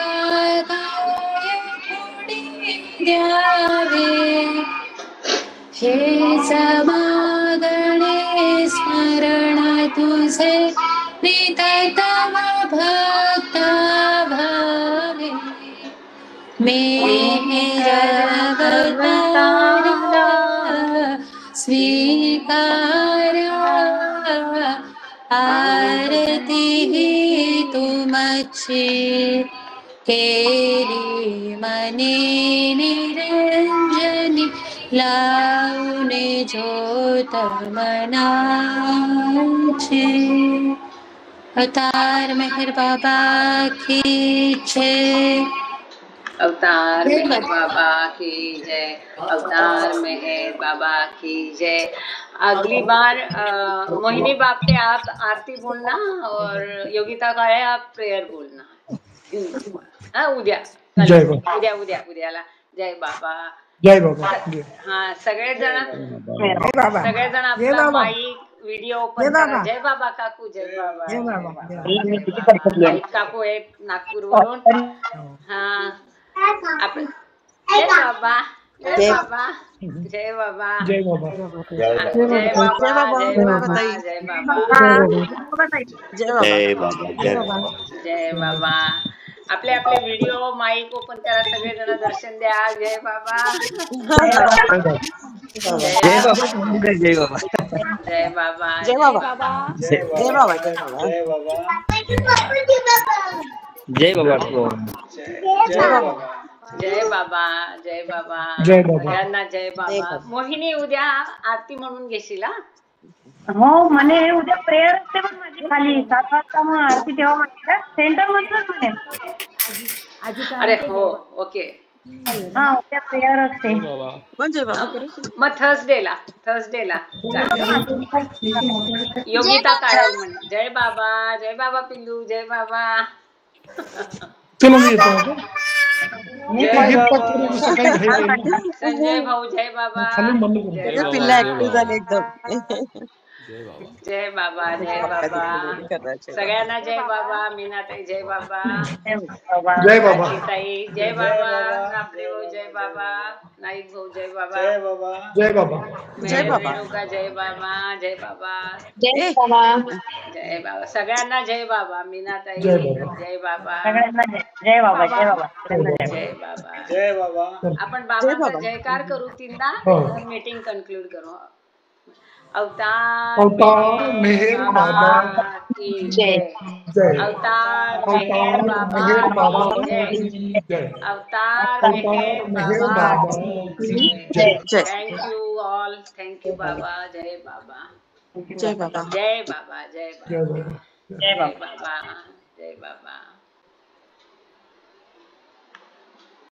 काय गुणी द्यावे हेच मागणे स्मरण तुझे नितम भक्ता भावे मेरवतारा स्वीकारा आरती तुमची केली मने निरंजनी लावणे ज्योत मनाची अवतार मेहर बाबा की जय अवतार मेहर बाबा की जय। अवतार मेहर बाबा की जय। अगली बार मोहिनी बापटे आप आरती बोलना और योगिता काळे आप प्रेयर बोलना। हाँ उद्या उद्याला जय बाबा जय बाबा। हाँ सगळेजण आपला माईक व्हिडिओ ओपन करा। जय बाबा काकू जय बाबा। काकू आहेत नागपूरवरून। हाँ आपण जय बाबा जय बाबा जय बाबा जय बाबा जय बाबा जय बाबा जय बाबा जय बाबा। आपले आपले व्हिडिओ माईक ओपन करा सगळेजण दर्शन द्या। जय बाबा जय बाबा जय बाबा जय बाबा जय बाबा जय बाबा जय बाबा जय बाबा जय बाबा जय बाबा जय बाबा सगळ्यांना जय बाबा। मोहिनी उद्या आरती म्हणून घेशील हा? हो म्हणे उद्या प्रेयर असते पण माझी खाली 7 वाजता मग आरती तेव्हा म्हटलं सेंटर मधूनच म्हणे। अरे हो ओके हा उद्या प्रेयर असते मग थर्सडेला योगिता काळे म्हण जय बाबा पिल्लू जय बाबा। चलो मी येतो संजय भाऊ जय बाबा पिल्ला ऍक्टिव्ह झाले एकदम जय बाबा जय बाबा सगळ्यांना जय बाबा। मीनाताई जय बाबा जय बाबा ताई जय बाबा आपले भाऊ जय बाबा नाईक भाऊ जय बाबा जय बाबा जय बाबा रेणुका जय बाबा जय बाबा जय बाबा जय बाबा सगळ्यांना जय बाबा। मीनाताई जय बाबा जय बाबा सगळ्यांना जय बाबा जय बाबा जय बाबा जय बाबा। आपण बाबांचा जयकार करू तीनदा मीटिंग कन्क्लूड करू। अवतार मेहर बाबा की जय। अवतार मेहर बाबा की जय। अवतार मेहर बाबा की जय। Thank you all. Thank you Baba. जय बाबा। जय बाबा. जय बाबा. जय बाबा. जय बाबा. जय बाबा. जय बाबा.